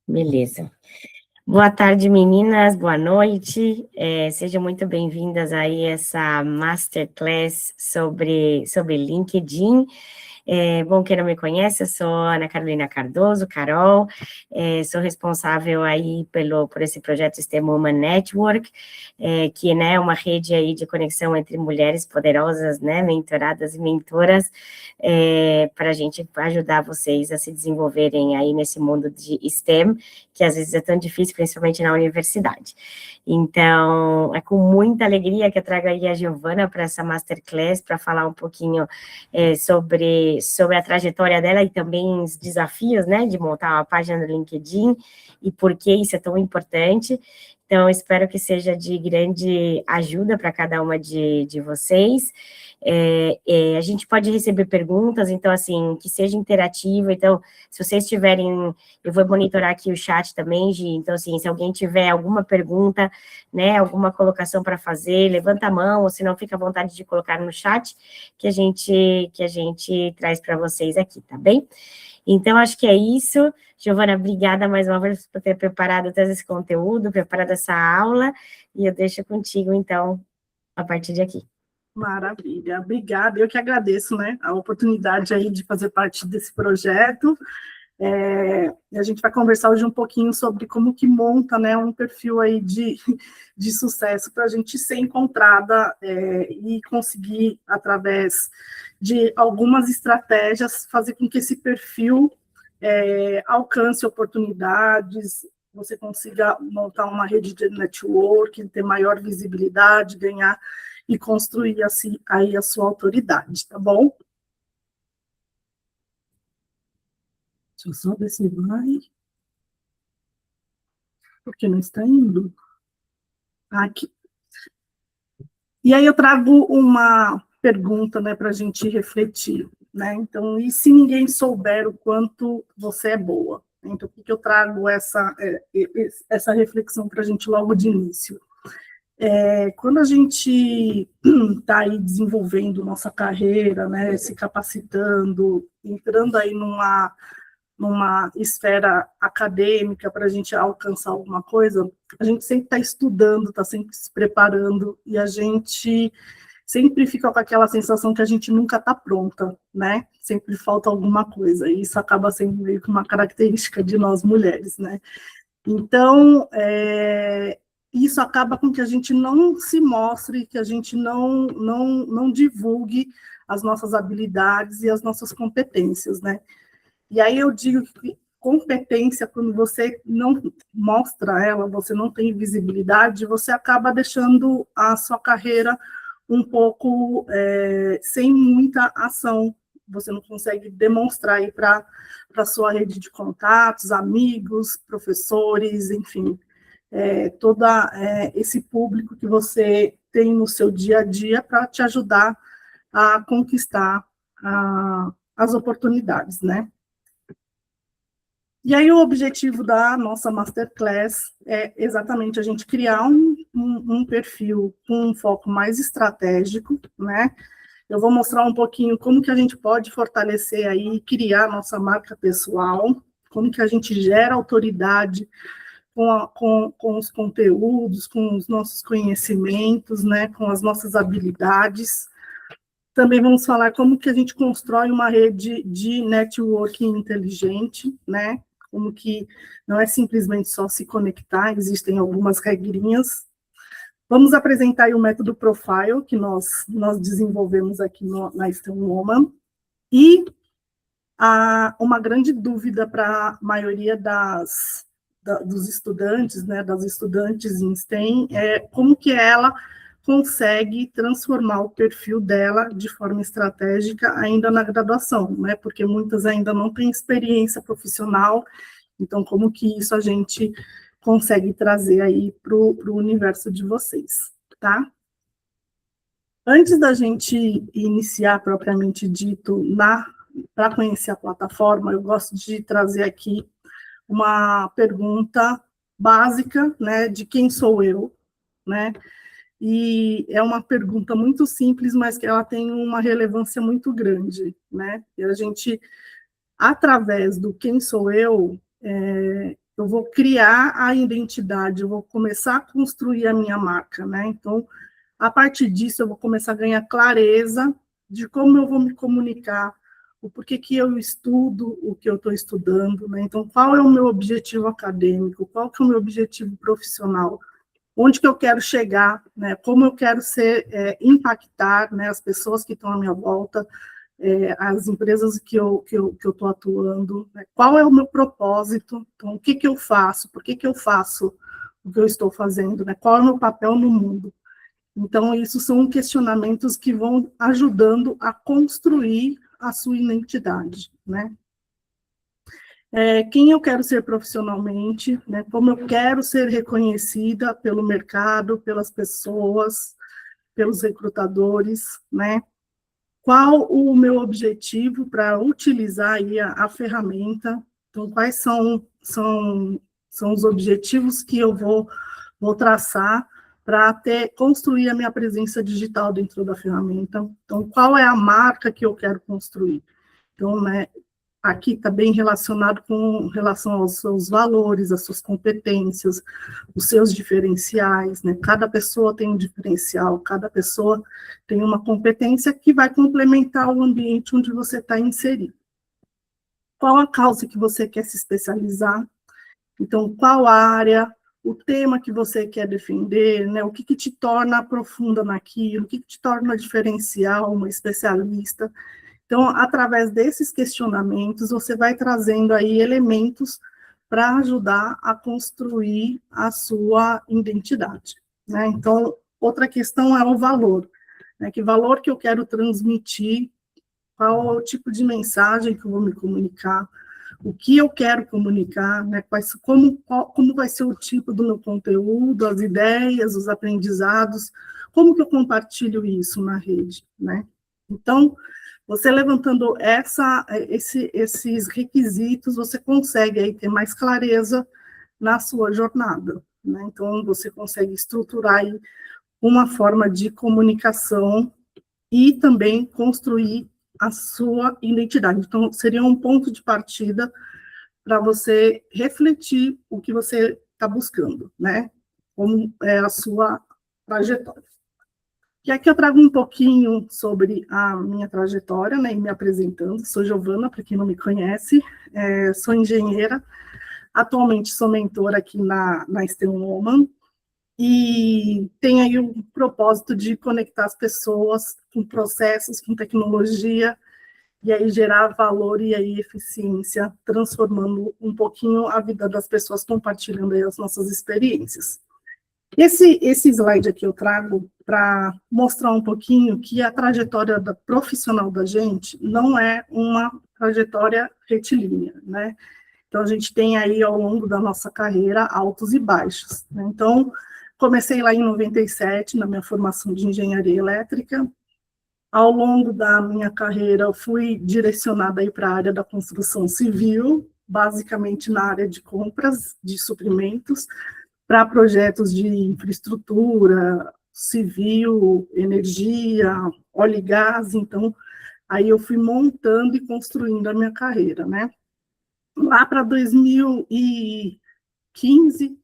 Beleza. Boa tarde, meninas, boa noite. Sejam muito bem-vindas aí a essa Masterclass sobre LinkedIn. Bom, quem não me conhece, eu sou Ana Carolina Cardoso, Carol, sou responsável aí por esse projeto STEM Woman Network, que né, é uma rede aí de conexão entre mulheres poderosas, né, mentoradas e mentoras, para a gente ajudar vocês a se desenvolverem aí nesse mundo de STEM, que às vezes é tão difícil, principalmente na universidade. Então, é com muita alegria que eu trago aí a Giovana para essa Masterclass, para falar um pouquinho sobre a trajetória dela e também os desafios, né, de montar uma página no LinkedIn e por que isso é tão importante. Então, espero que seja de grande ajuda para cada uma de vocês. A gente pode receber perguntas, então, assim, que seja interativo. Então, se vocês tiverem, eu vou monitorar aqui o chat também, Gi. Então, assim, se alguém tiver alguma pergunta, né, alguma colocação para fazer, levanta a mão, ou se não, fica à vontade de colocar no chat, que a gente traz para vocês aqui, tá bem? Então, acho que é isso. Giovana, obrigada mais uma vez por ter preparado todo esse conteúdo, preparado essa aula, e eu deixo contigo, então, a partir de aqui. Maravilha, obrigada. Eu que agradeço, né, a oportunidade aí de fazer parte desse projeto. A gente vai conversar hoje um pouquinho sobre como que monta, né, um perfil aí de sucesso para a gente ser encontrada e conseguir, através de algumas estratégias, fazer com que esse perfil alcance oportunidades, você consiga montar uma rede de networking, ter maior visibilidade, ganhar e construir assim aí a sua autoridade, tá bom? Deixa eu só ver se vai. Porque não está indo. Aqui. E aí eu trago uma pergunta, né, para a gente refletir, né? Então, e se ninguém souber o quanto você é boa? Então, por que eu trago essa reflexão para a gente logo de início? Quando a gente está aí desenvolvendo nossa carreira, né, se capacitando, entrando aí numa esfera acadêmica para a gente alcançar alguma coisa, a gente sempre está estudando, está sempre se preparando, e a gente sempre fica com aquela sensação que a gente nunca está pronta, né? Sempre falta alguma coisa, e isso acaba sendo meio que uma característica de nós mulheres, né? Então, isso acaba com que a gente não se mostre, que a gente não divulgue as nossas habilidades e as nossas competências, né? E aí eu digo que competência, quando você não mostra ela, você não tem visibilidade, você acaba deixando a sua carreira um pouco sem muita ação. Você não consegue demonstrar aí para a sua rede de contatos, amigos, professores, enfim, todo esse público que você tem no seu dia a dia para te ajudar a conquistar as oportunidades, né? E aí o objetivo da nossa Masterclass é exatamente a gente criar um perfil com um foco mais estratégico, né? Eu vou mostrar um pouquinho como que a gente pode fortalecer aí, criar nossa marca pessoal, como que a gente gera autoridade com os conteúdos, com os nossos conhecimentos, né? Com as nossas habilidades. Também vamos falar como que a gente constrói uma rede de networking inteligente, né? Como que não é simplesmente só se conectar, existem algumas regrinhas. Vamos apresentar aí o método Profile, que nós desenvolvemos aqui na STEM Woman. E uma grande dúvida para a maioria dos estudantes, né, das estudantes em STEM, é como que ela consegue transformar o perfil dela de forma estratégica ainda na graduação, né, porque muitas ainda não têm experiência profissional. Então, como que isso a gente consegue trazer aí para o universo de vocês, tá? Antes da gente iniciar, propriamente dito, para conhecer a plataforma, eu gosto de trazer aqui uma pergunta básica, né, de quem sou eu, né? E é uma pergunta muito simples, mas que ela tem uma relevância muito grande, né? E a gente, através do quem sou eu, eu vou criar a identidade, eu vou começar a construir a minha marca, né? Então, a partir disso, eu vou começar a ganhar clareza de como eu vou me comunicar, o porquê que eu estudo o que eu estou estudando, né? Então, qual é o meu objetivo acadêmico, qual que é o meu objetivo profissional, onde que eu quero chegar, né? Como eu quero impactar, né, as pessoas que estão à minha volta, as empresas que eu estou atuando, né? Qual é o meu propósito, então, o que que eu faço, por que que eu faço o que eu estou fazendo, né? Qual é o meu papel no mundo. Então, isso são questionamentos que vão ajudando a construir a sua identidade, né? Quem eu quero ser profissionalmente, né? Como eu quero ser reconhecida pelo mercado, pelas pessoas, pelos recrutadores, né? Qual o meu objetivo para utilizar aí a ferramenta? Então, quais são os objetivos que eu vou traçar para construir a minha presença digital dentro da ferramenta? Então, qual é a marca que eu quero construir? Então, né, aqui está bem relacionado com relação aos seus valores, às suas competências, os seus diferenciais, né? Cada pessoa tem um diferencial, cada pessoa tem uma competência que vai complementar o ambiente onde você está inserido. Qual a causa que você quer se especializar? Então, qual área, o tema que você quer defender, né? O que te torna profunda naquilo, o que te torna diferencial, uma especialista. Então, através desses questionamentos, você vai trazendo aí elementos para ajudar a construir a sua identidade, né? Então, outra questão é o valor, né? Que valor que eu quero transmitir, qual é o tipo de mensagem que eu vou me comunicar, o que eu quero comunicar, né? Como vai ser o tipo do meu conteúdo, as ideias, os aprendizados, como que eu compartilho isso na rede, né? Então, você levantando esses requisitos, você consegue aí ter mais clareza na sua jornada, né? Então, você consegue estruturar aí uma forma de comunicação e também construir a sua identidade. Então, seria um ponto de partida para você refletir o que você está buscando, né? Como é a sua trajetória. E aqui eu trago um pouquinho sobre a minha trajetória, né, e me apresentando. Sou Giovana, para quem não me conhece, sou engenheira, atualmente sou mentora aqui na STEM Woman, e tenho aí o propósito de conectar as pessoas com processos, com tecnologia, e aí gerar valor e aí eficiência, transformando um pouquinho a vida das pessoas, compartilhando aí as nossas experiências. Esse slide aqui eu trago para mostrar um pouquinho que a trajetória profissional da gente não é uma trajetória retilínea, né? Então, a gente tem aí, ao longo da nossa carreira, altos e baixos, né? Então, comecei lá em 97, na minha formação de engenharia elétrica. Ao longo da minha carreira, eu fui direcionada aí para a área da construção civil, basicamente na área de compras de suprimentos, para projetos de infraestrutura, civil, energia, óleo e gás. Então, aí eu fui montando e construindo a minha carreira, né? Lá para 2015,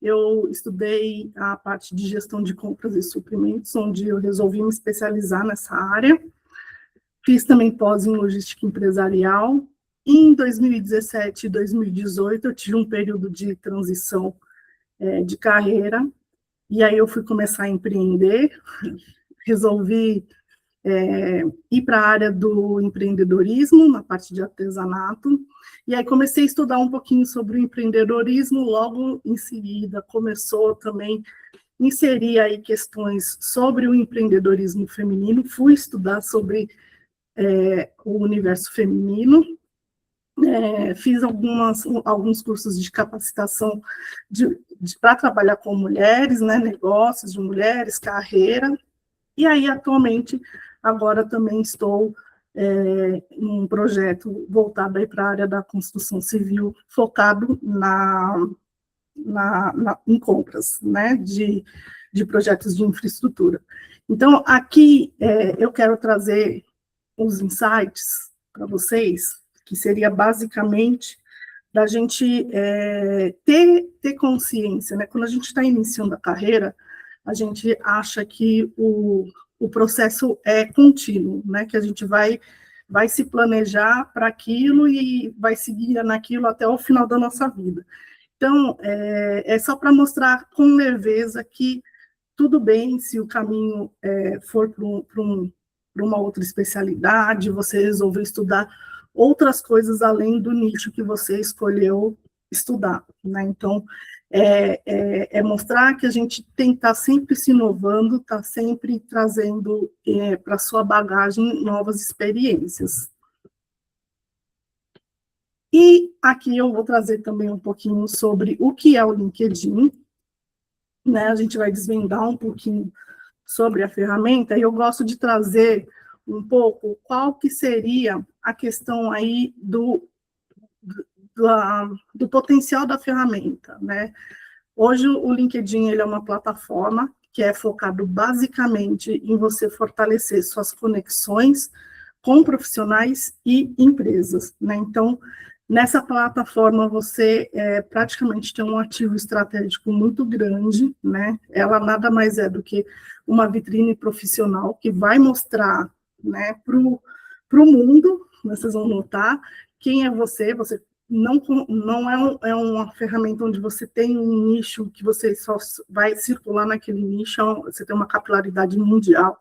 eu estudei a parte de gestão de compras e suprimentos, onde eu resolvi me especializar nessa área. Fiz também pós em logística empresarial. Em 2017 e 2018, eu tive um período de transição de carreira, e aí eu fui começar a empreender, resolvi ir para a área do empreendedorismo, na parte de artesanato, e aí comecei a estudar um pouquinho sobre o empreendedorismo, logo em seguida começou também a inserir aí questões sobre o empreendedorismo feminino, fui estudar sobre o universo feminino, fiz alguns cursos de capacitação para trabalhar com mulheres, né, negócios de mulheres, carreira, e aí atualmente, agora também estou em um projeto voltado para a área da construção civil, focado em compras, né, de projetos de infraestrutura. Então, aqui eu quero trazer os insights para vocês, que seria basicamente da gente ter consciência, né? Quando a gente está iniciando a carreira, a gente acha que o processo é contínuo, né? Que a gente vai se planejar para aquilo e vai seguir naquilo até o final da nossa vida. Então, é só para mostrar com leveza que tudo bem se o caminho for para uma outra especialidade, você resolver estudar outras coisas além do nicho que você escolheu estudar, né? Então, mostrar que a gente tem que estar sempre se inovando, estar sempre trazendo para a sua bagagem novas experiências. E aqui eu vou trazer também um pouquinho sobre o que é o LinkedIn, né? A gente vai desvendar um pouquinho sobre a ferramenta, e eu gosto de trazer um pouco qual que seria a questão aí do potencial da ferramenta, né? Hoje o LinkedIn ele é uma plataforma que é focado basicamente em você fortalecer suas conexões com profissionais e empresas, né? Então, nessa plataforma você praticamente tem um ativo estratégico muito grande, né? Ela nada mais é do que uma vitrine profissional que vai mostrar, né, para o mundo, vocês vão notar quem é você não é uma ferramenta onde você tem um nicho que você só vai circular naquele nicho, você tem uma capilaridade mundial.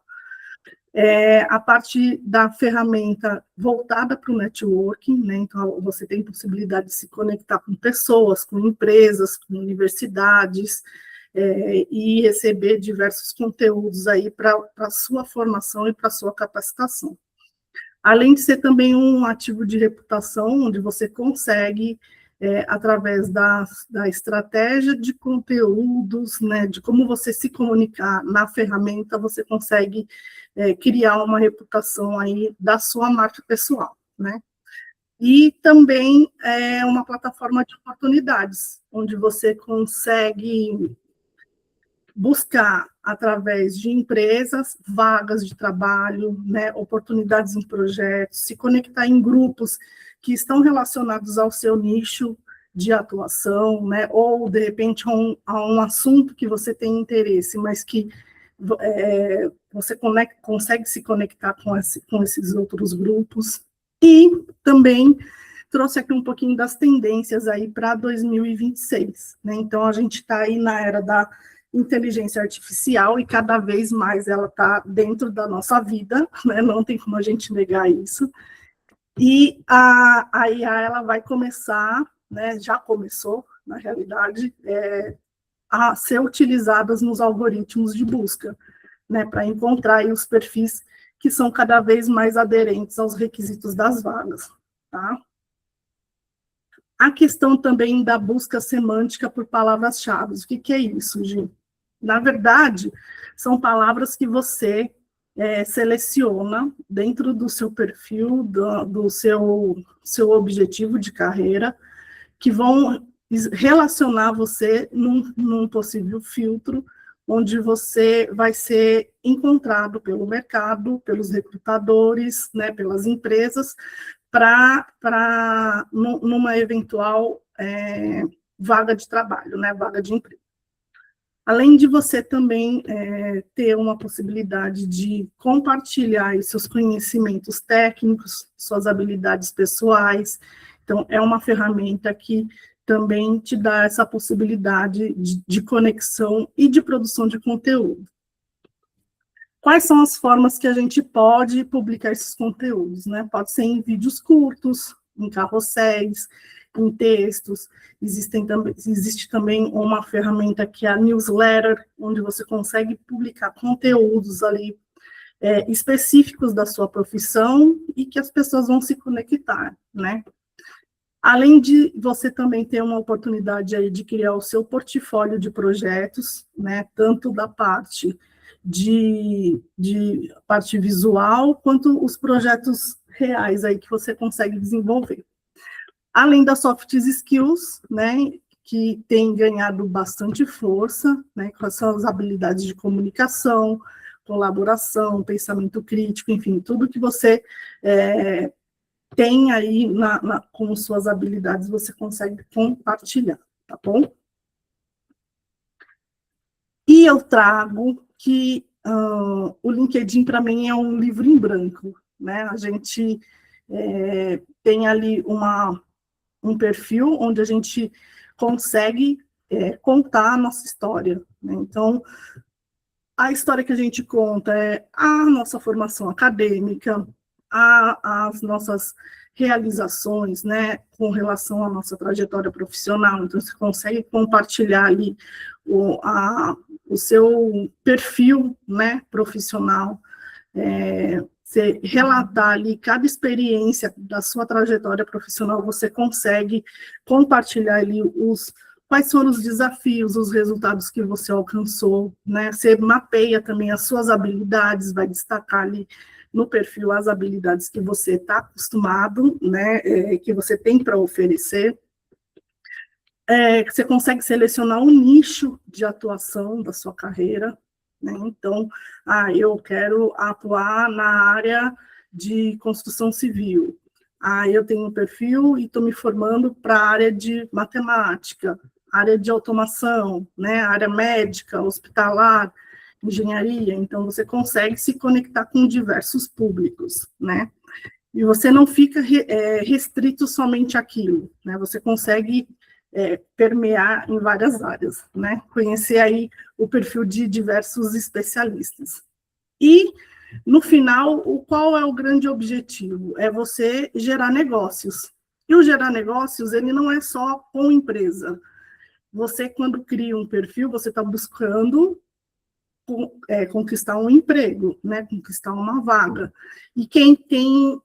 A parte da ferramenta voltada para o networking, né? Então você tem possibilidade de se conectar com pessoas, com empresas, com universidades, e receber diversos conteúdos aí para a sua formação e para a sua capacitação. Além de ser também um ativo de reputação, onde você consegue, através da estratégia de conteúdos, né, de como você se comunicar na ferramenta, você consegue criar uma reputação aí da sua marca pessoal, né? E também é uma plataforma de oportunidades, onde você consegue buscar, através de empresas, vagas de trabalho, né, oportunidades em projetos, se conectar em grupos que estão relacionados ao seu nicho de atuação, né, ou, de repente, a um assunto que você tem interesse, mas que você consegue se conectar com esses outros grupos. E também trouxe aqui um pouquinho das tendências aí para 2026, né? Então, a gente está aí na era da inteligência artificial e cada vez mais ela está dentro da nossa vida, né? Não tem como a gente negar isso. E a IA ela vai começar, né? Já começou, na realidade, a ser utilizadas nos algoritmos de busca, né? Para encontrar aí os perfis que são cada vez mais aderentes aos requisitos das vagas, tá? A questão também da busca semântica por palavras-chave. O que é isso, Gi? Na verdade, são palavras que você seleciona dentro do seu perfil, do seu objetivo de carreira, que vão relacionar você num possível filtro, onde você vai ser encontrado pelo mercado, pelos recrutadores, né, pelas empresas, numa eventual vaga de trabalho, né, vaga de emprego. Além de você também ter uma possibilidade de compartilhar os seus conhecimentos técnicos, suas habilidades pessoais. Então, é uma ferramenta que também te dá essa possibilidade de conexão e de produção de conteúdo. Quais são as formas que a gente pode publicar esses conteúdos, né? Pode ser em vídeos curtos, em carrosséis, em textos. Existe também uma ferramenta que é a newsletter, onde você consegue publicar conteúdos ali específicos da sua profissão e que as pessoas vão se conectar, né? Além de você também ter uma oportunidade aí de criar o seu portfólio de projetos, né? Tanto da parte de parte visual, quanto os projetos reais aí que você consegue desenvolver. Além das soft skills, né, que tem ganhado bastante força, né, com as suas habilidades de comunicação, colaboração, pensamento crítico, enfim, tudo que você tem aí como suas habilidades, você consegue compartilhar, tá bom? E eu trago que o LinkedIn, para mim, é um livro em branco, né? A gente tem ali um perfil onde a gente consegue contar a nossa história, né? Então, a história que a gente conta é a nossa formação acadêmica, as nossas realizações, né, com relação à nossa trajetória profissional. Então, você consegue compartilhar ali o seu perfil, né, profissional, você relatar ali cada experiência da sua trajetória profissional, você consegue compartilhar ali quais foram os desafios, os resultados que você alcançou, né? Você mapeia também as suas habilidades, vai destacar ali no perfil as habilidades que você está acostumado, né? Que você tem para oferecer. Você consegue selecionar um nicho de atuação da sua carreira, né? Então, eu quero atuar na área de construção civil. Eu tenho um perfil e estou me formando para a área de matemática, área de automação, né? Área médica, hospitalar, engenharia. Então, você consegue se conectar com diversos públicos, né? E você não fica restrito somente àquilo, né? Você consegue permear em várias áreas, né? Conhecer aí o perfil de diversos especialistas. E, no final, qual é o grande objetivo? É você gerar negócios. E o gerar negócios, ele não é só com empresa. Você, quando cria um perfil, você está buscando conquistar um emprego, né, conquistar uma vaga. E quem tem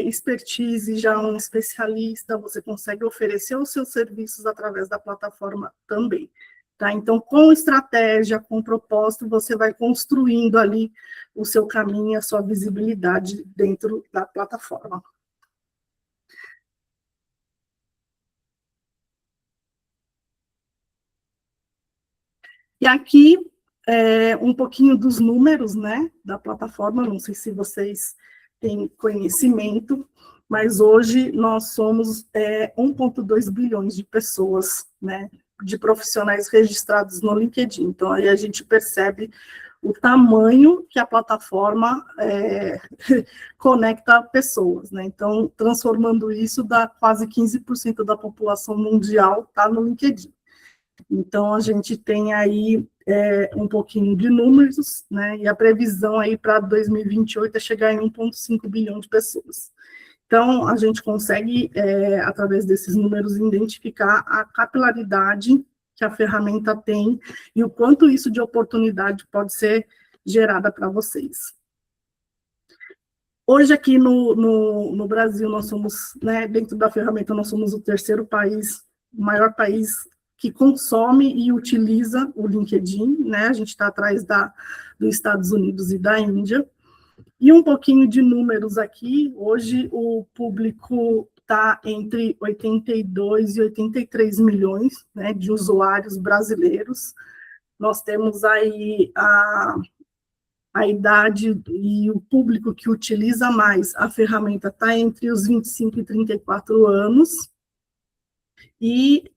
expertise, já um especialista, você consegue oferecer os seus serviços através da plataforma também. Tá? Então, com estratégia, com propósito, você vai construindo ali o seu caminho, a sua visibilidade dentro da plataforma. E aqui, um pouquinho dos números, né, da plataforma, não sei se vocês têm conhecimento, mas hoje nós somos 1,2 bilhões de pessoas, né, de profissionais registrados no LinkedIn. Então, aí a gente percebe o tamanho que a plataforma conecta pessoas, né? Então, transformando isso, dá quase 15% da população mundial está no LinkedIn. Então, a gente tem aí um pouquinho de números, né? E a previsão aí para 2028 é chegar em 1,5 bilhão de pessoas. Então, a gente consegue, através desses números, identificar a capilaridade que a ferramenta tem e o quanto isso de oportunidade pode ser gerada para vocês. Hoje, aqui no Brasil, nós somos, né, dentro da ferramenta, nós somos o terceiro país, o maior país que consome e utiliza o LinkedIn, né? A gente está atrás dos Estados Unidos e da Índia. E um pouquinho de números aqui, hoje o público está entre 82 e 83 milhões, né, de usuários brasileiros. Nós temos aí a idade e o público que utiliza mais a ferramenta está entre os 25 e 34 anos, e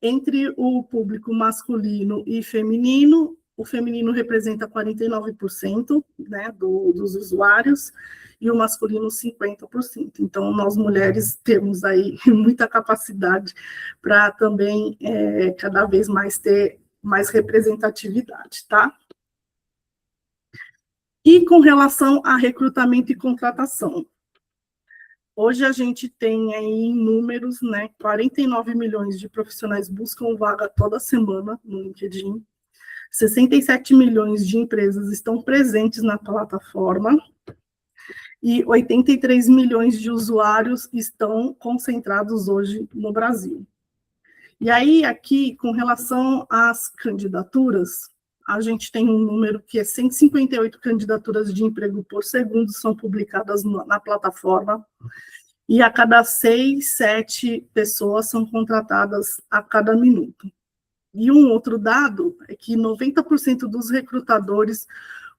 entre o público masculino e feminino, o feminino representa 49%, né, dos usuários, e o masculino 50%. Então, nós mulheres temos aí muita capacidade para também cada vez mais ter mais representatividade, tá? E com relação a recrutamento e contratação, hoje a gente tem aí em números, né, 49 milhões de profissionais buscam vaga toda semana no LinkedIn, 67 milhões de empresas estão presentes na plataforma e 83 milhões de usuários estão concentrados hoje no Brasil. E aí, aqui, com relação às candidaturas, a gente tem um número que é 158 candidaturas de emprego por segundo são publicadas na plataforma, e a cada 6, 7 pessoas são contratadas a cada minuto. E um outro dado é que 90% dos recrutadores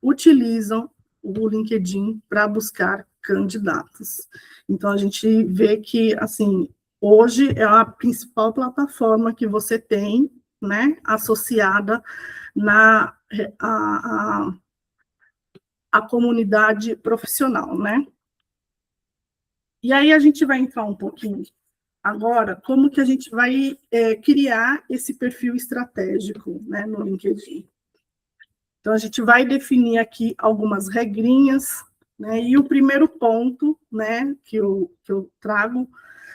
utilizam o LinkedIn para buscar candidatos. Então, a gente vê que, assim, hoje é a principal plataforma que você tem, né, associada na a comunidade profissional, né? E aí a gente vai entrar um pouquinho agora, como que a gente vai criar esse perfil estratégico, né, no LinkedIn. Então, a gente vai definir aqui algumas regrinhas, né, e o primeiro ponto, né, que eu trago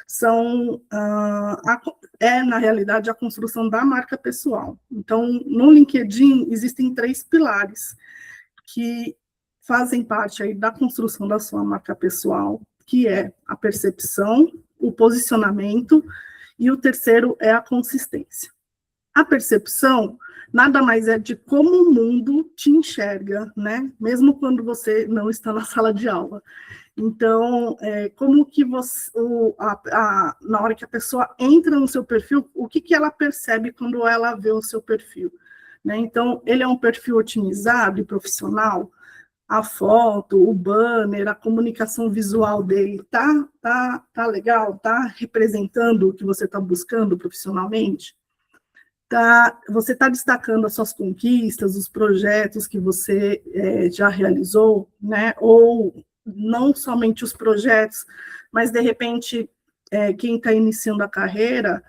são, na realidade, a construção da marca pessoal. Então, no LinkedIn, existem 3 pilares que fazem parte aí da construção da sua marca pessoal, que é a percepção, o posicionamento, e o terceiro é a consistência. A percepção nada mais é de como o mundo te enxerga, né? Mesmo quando você não está na sala de aula. Então, como que você, na hora que a pessoa entra no seu perfil, o que ela percebe quando ela vê o seu perfil? Né? Então, ele é um perfil otimizado e profissional, a foto, o banner, a comunicação visual dele tá legal, tá representando o que você está buscando profissionalmente? Você está destacando as suas conquistas, os projetos que você já realizou, né? Ou não somente os projetos, mas de repente quem está iniciando a carreira,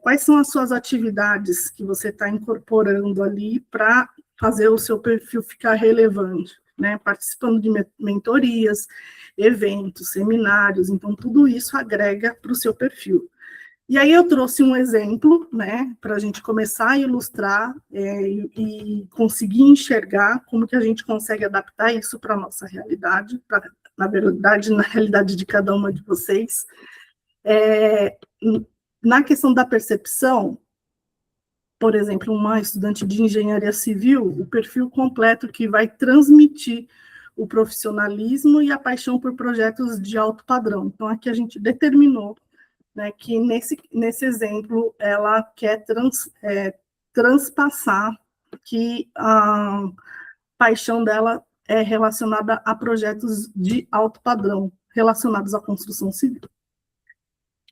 quais são as suas atividades que você está incorporando ali para fazer o seu perfil ficar relevante, né? Participando de mentorias, eventos, seminários, então tudo isso agrega para o seu perfil. E aí eu trouxe um exemplo, né, para a gente começar a ilustrar e conseguir enxergar como que a gente consegue adaptar isso para a nossa realidade, na verdade, na realidade de cada uma de vocês. Na questão da percepção, por exemplo, uma estudante de engenharia civil, o perfil completo que vai transmitir o profissionalismo e a paixão por projetos de alto padrão. Então, aqui a gente determinou, né, que nesse exemplo ela quer transpassar que a paixão dela é relacionada a projetos de alto padrão, relacionados à construção civil.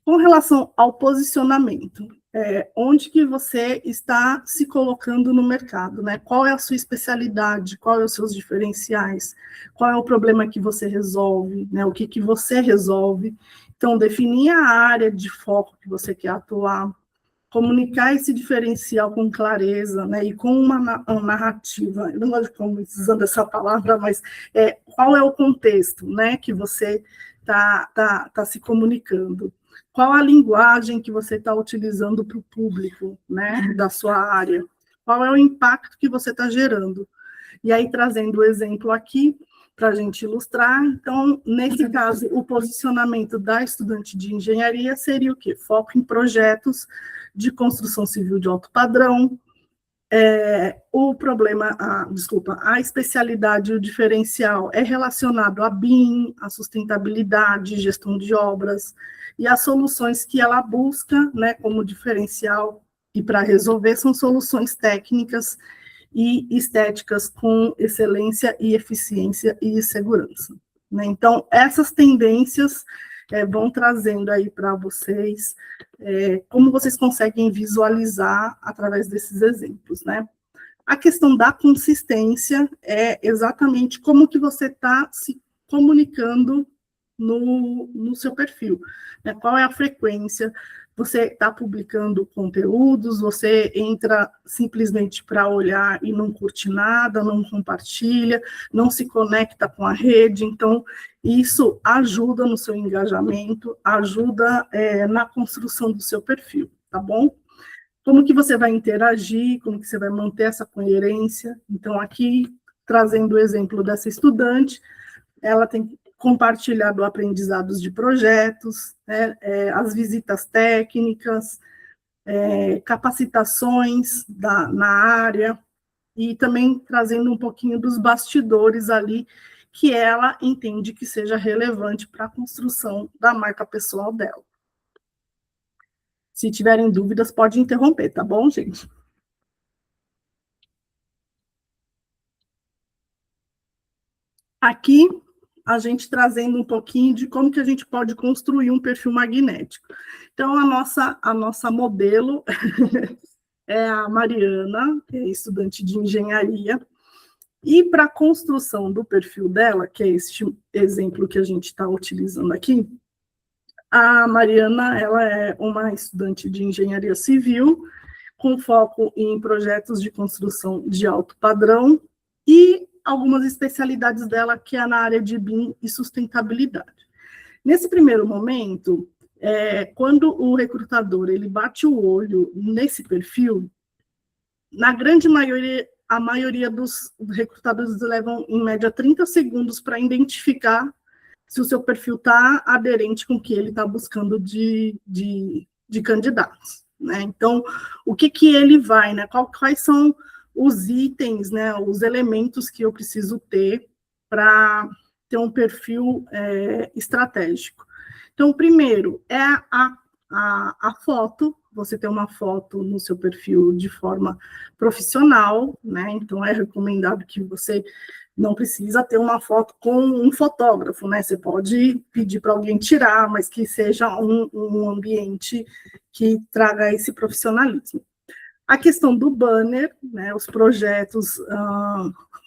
Com relação ao posicionamento, onde que você está se colocando no mercado, né? Qual é a sua especialidade, qual é os seus diferenciais, qual é o problema que você resolve, né? O que você resolve. Então, definir a área de foco que você quer atuar, comunicar esse diferencial com clareza, né? E com uma narrativa, eu não gosto de como usando essa palavra, mas qual é o contexto, né? Que você tá se comunicando. Qual a linguagem que você está utilizando para o público, né, da sua área? Qual é o impacto que você está gerando? E aí, trazendo o exemplo aqui, para a gente ilustrar, então, nesse caso, o posicionamento da estudante de engenharia seria o quê? Foco em projetos de construção civil de alto padrão, a especialidade e o diferencial é relacionado a BIM, a sustentabilidade, gestão de obras, e as soluções que ela busca, né, como diferencial e para resolver são soluções técnicas e estéticas com excelência e eficiência e segurança. Né? Então, essas tendências vão trazendo aí para vocês como vocês conseguem visualizar através desses exemplos, né? A questão da consistência é exatamente como que você está se comunicando no seu perfil, né? Qual é a frequência? Você está publicando conteúdos, você entra simplesmente para olhar e não curte nada, não compartilha, não se conecta com a rede, então isso ajuda no seu engajamento, ajuda na construção do seu perfil, tá bom? Como que você vai interagir, como que você vai manter essa coerência. Então, aqui, trazendo o exemplo dessa estudante, ela tem compartilhado aprendizados de projetos, né, as visitas técnicas, capacitações na área, e também trazendo um pouquinho dos bastidores ali, que ela entende que seja relevante para a construção da marca pessoal dela. Se tiverem dúvidas, pode interromper, tá bom, gente? Aqui a gente trazendo um pouquinho de como que a gente pode construir um perfil magnético. Então, a nossa modelo é a Mariana, que é estudante de engenharia, e para a construção do perfil dela, que é este exemplo que a gente está utilizando aqui, a Mariana, ela é uma estudante de engenharia civil, com foco em projetos de construção de alto padrão, e algumas especialidades dela, que é na área de BIM e sustentabilidade. Nesse primeiro momento, quando o recrutador ele bate o olho nesse perfil, na grande maioria, a maioria dos recrutadores levam, em média, 30 segundos para identificar se o seu perfil está aderente com o que ele está buscando de candidatos, né? Então, o que ele vai, né? Quais são os itens, né? Os elementos que eu preciso ter para ter um perfil estratégico. Então, primeiro, é a foto, você ter uma foto no seu perfil de forma profissional, né? Então, é recomendado que você não precisa ter uma foto com um fotógrafo, né? Você pode pedir para alguém tirar, mas que seja um ambiente que traga esse profissionalismo. A questão do banner, né? Os projetos,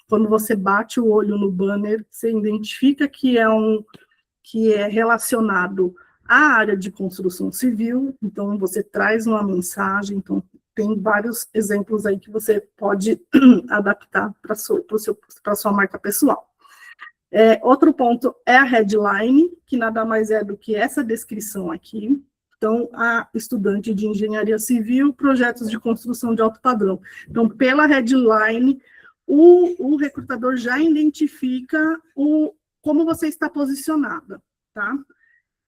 quando você bate o olho no banner, você identifica que é relacionado à área de construção civil, então você traz uma mensagem, então tem vários exemplos aí que você pode adaptar para a sua marca pessoal. Outro ponto é a headline, que nada mais é do que essa descrição aqui. Então, a estudante de engenharia civil, projetos de construção de alto padrão. Então, pela headline, o recrutador já identifica como você está posicionada, tá?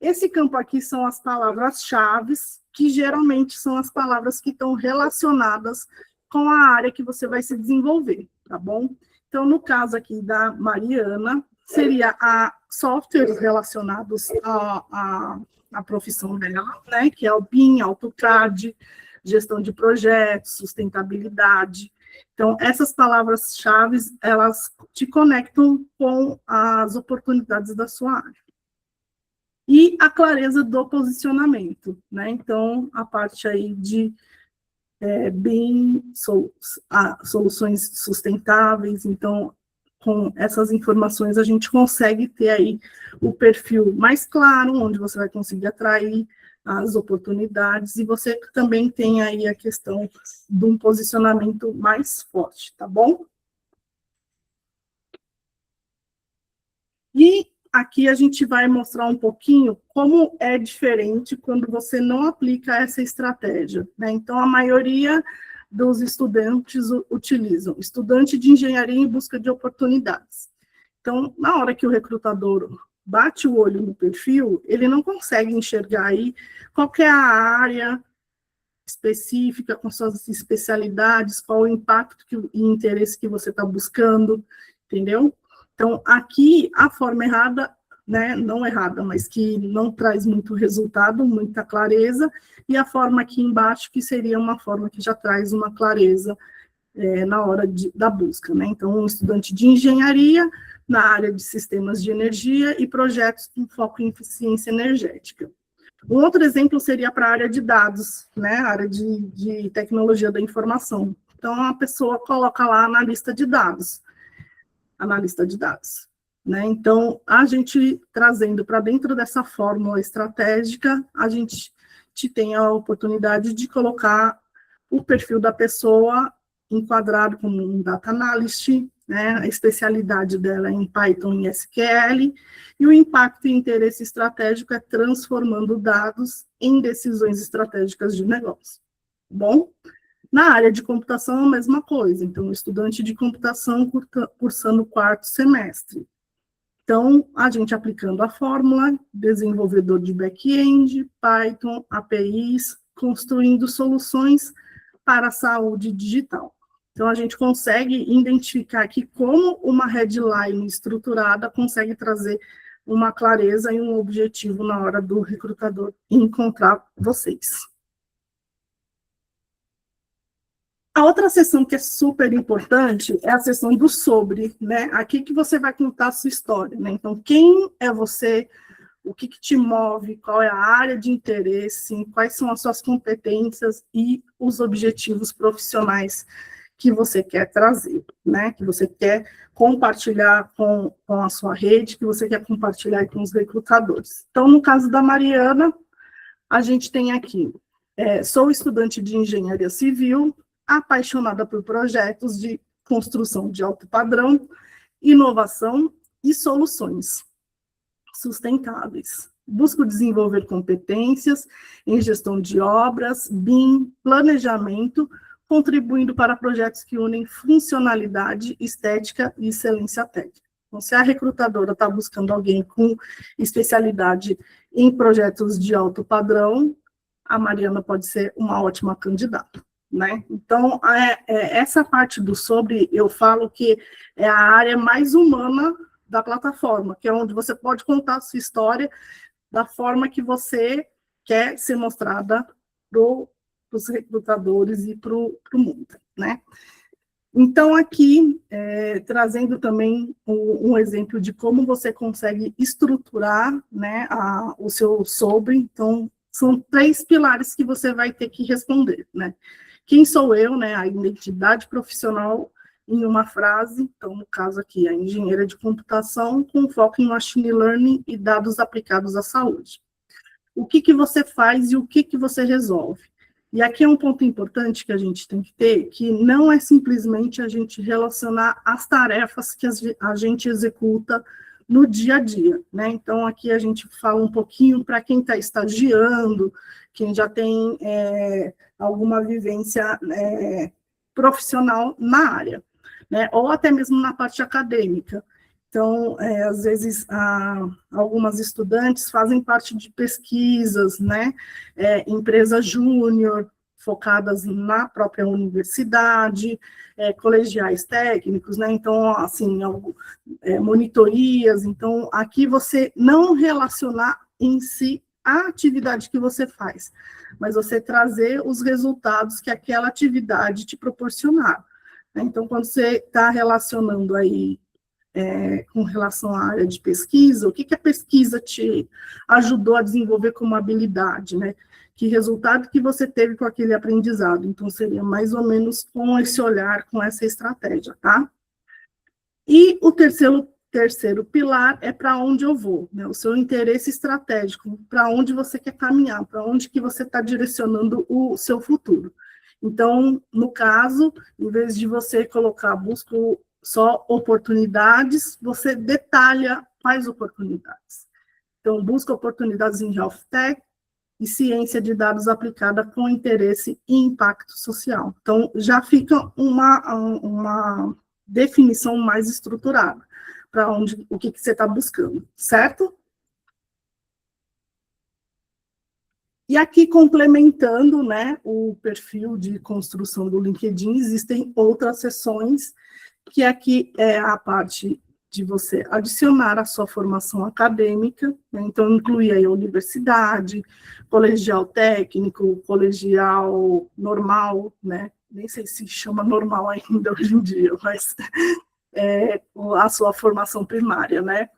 Esse campo aqui são as palavras-chave, que geralmente são as palavras que estão relacionadas com a área que você vai se desenvolver, tá bom? Então, no caso aqui da Mariana, seria a softwares relacionados à profissão dela, né? Que é o BIM, AutoCAD, gestão de projetos, sustentabilidade. Então, essas palavras-chave, elas te conectam com as oportunidades da sua área. E a clareza do posicionamento, né? Então, a parte aí de BIM, soluções sustentáveis. Então, com essas informações, a gente consegue ter aí o perfil mais claro, onde você vai conseguir atrair as oportunidades, e você também tem aí a questão de um posicionamento mais forte, tá bom? E aqui a gente vai mostrar um pouquinho como é diferente quando você não aplica essa estratégia, né? Então, a maioria dos estudantes utilizam estudante de engenharia em busca de oportunidades. Então, na hora que o recrutador bate o olho no perfil, ele não consegue enxergar aí qual que é a área específica, com suas especialidades, qual o impacto e interesse que você está buscando, entendeu? Então, aqui, a forma errada, né, não errada, mas que não traz muito resultado, muita clareza, e a forma aqui embaixo, que seria uma forma que já traz uma clareza na hora da busca, né? Então, um estudante de engenharia na área de sistemas de energia e projetos com foco em eficiência energética. Um outro exemplo seria para a área de dados, né, a área de tecnologia da informação. Então, a pessoa coloca lá analista de dados, né? Então, a gente trazendo para dentro dessa fórmula estratégica, a gente tem a oportunidade de colocar o perfil da pessoa enquadrado como um data analyst, né? A especialidade dela é em Python e SQL, e o impacto e interesse estratégico é transformando dados em decisões estratégicas de negócio. Bom? Na área de computação, a mesma coisa. Então, estudante de computação cursando o 4º semestre. Então, a gente aplicando a fórmula, desenvolvedor de back-end, Python, APIs, construindo soluções para a saúde digital. Então, a gente consegue identificar aqui como uma headline estruturada consegue trazer uma clareza e um objetivo na hora do recrutador encontrar vocês. A outra sessão que é super importante é a sessão do sobre, né? Aqui que você vai contar a sua história, né? Então, quem é você, o que te move, qual é a área de interesse, quais são as suas competências e os objetivos profissionais que você quer trazer, né? Que você quer compartilhar com a sua rede, que você quer compartilhar com os recrutadores. Então, no caso da Mariana, a gente tem aqui, sou estudante de engenharia civil, apaixonada por projetos de construção de alto padrão, inovação e soluções sustentáveis. Busco desenvolver competências em gestão de obras, BIM, planejamento, contribuindo para projetos que unem funcionalidade, estética e excelência técnica. Então, se a recrutadora está buscando alguém com especialidade em projetos de alto padrão, a Mariana pode ser uma ótima candidata, né? Então, essa parte do sobre, eu falo que é a área mais humana da plataforma, que é onde você pode contar a sua história da forma que você quer ser mostrada para os recrutadores e para o mundo, né? Então, aqui, trazendo também um exemplo de como você consegue estruturar, né, o seu sobre. Então, são 3 pilares que você vai ter que responder, né? Quem sou eu, né, a identidade profissional em uma frase. Então, no caso aqui, a engenheira de computação com foco em machine learning e dados aplicados à saúde. O que você faz e o que você resolve? E aqui é um ponto importante que a gente tem que ter, que não é simplesmente a gente relacionar as tarefas que a gente executa no dia a dia, né? Então, aqui a gente fala um pouquinho para quem está estagiando, quem já tem alguma vivência profissional na área, né? Ou até mesmo na parte acadêmica. Então, às vezes, algumas estudantes fazem parte de pesquisas, né? Empresas júnior, focadas na própria universidade, colegiais técnicos, né? Então, assim, monitorias. Então, aqui você não relacionar em si a atividade que você faz, mas você trazer os resultados que aquela atividade te proporcionar, né? Então, quando você está relacionando aí com relação à área de pesquisa, o que a pesquisa te ajudou a desenvolver como habilidade, né? Que resultado que você teve com aquele aprendizado? Então, seria mais ou menos com esse olhar, com essa estratégia, tá? E o terceiro pilar é para onde eu vou, né? O seu interesse estratégico, para onde você quer caminhar, para onde que você está direcionando o seu futuro. Então, no caso, em vez de você colocar, busco só oportunidades, você detalha quais oportunidades. Então, busca oportunidades em health tech e ciência de dados aplicada com interesse e impacto social. Então, já fica uma definição mais estruturada para o que você está buscando, certo? E aqui, complementando, né, o perfil de construção do LinkedIn, existem outras seções, que aqui é a parte de você adicionar a sua formação acadêmica, né? Então, inclui aí a universidade, colegial técnico, colegial normal, né? Nem sei se chama normal ainda hoje em dia, mas a sua formação primária, né?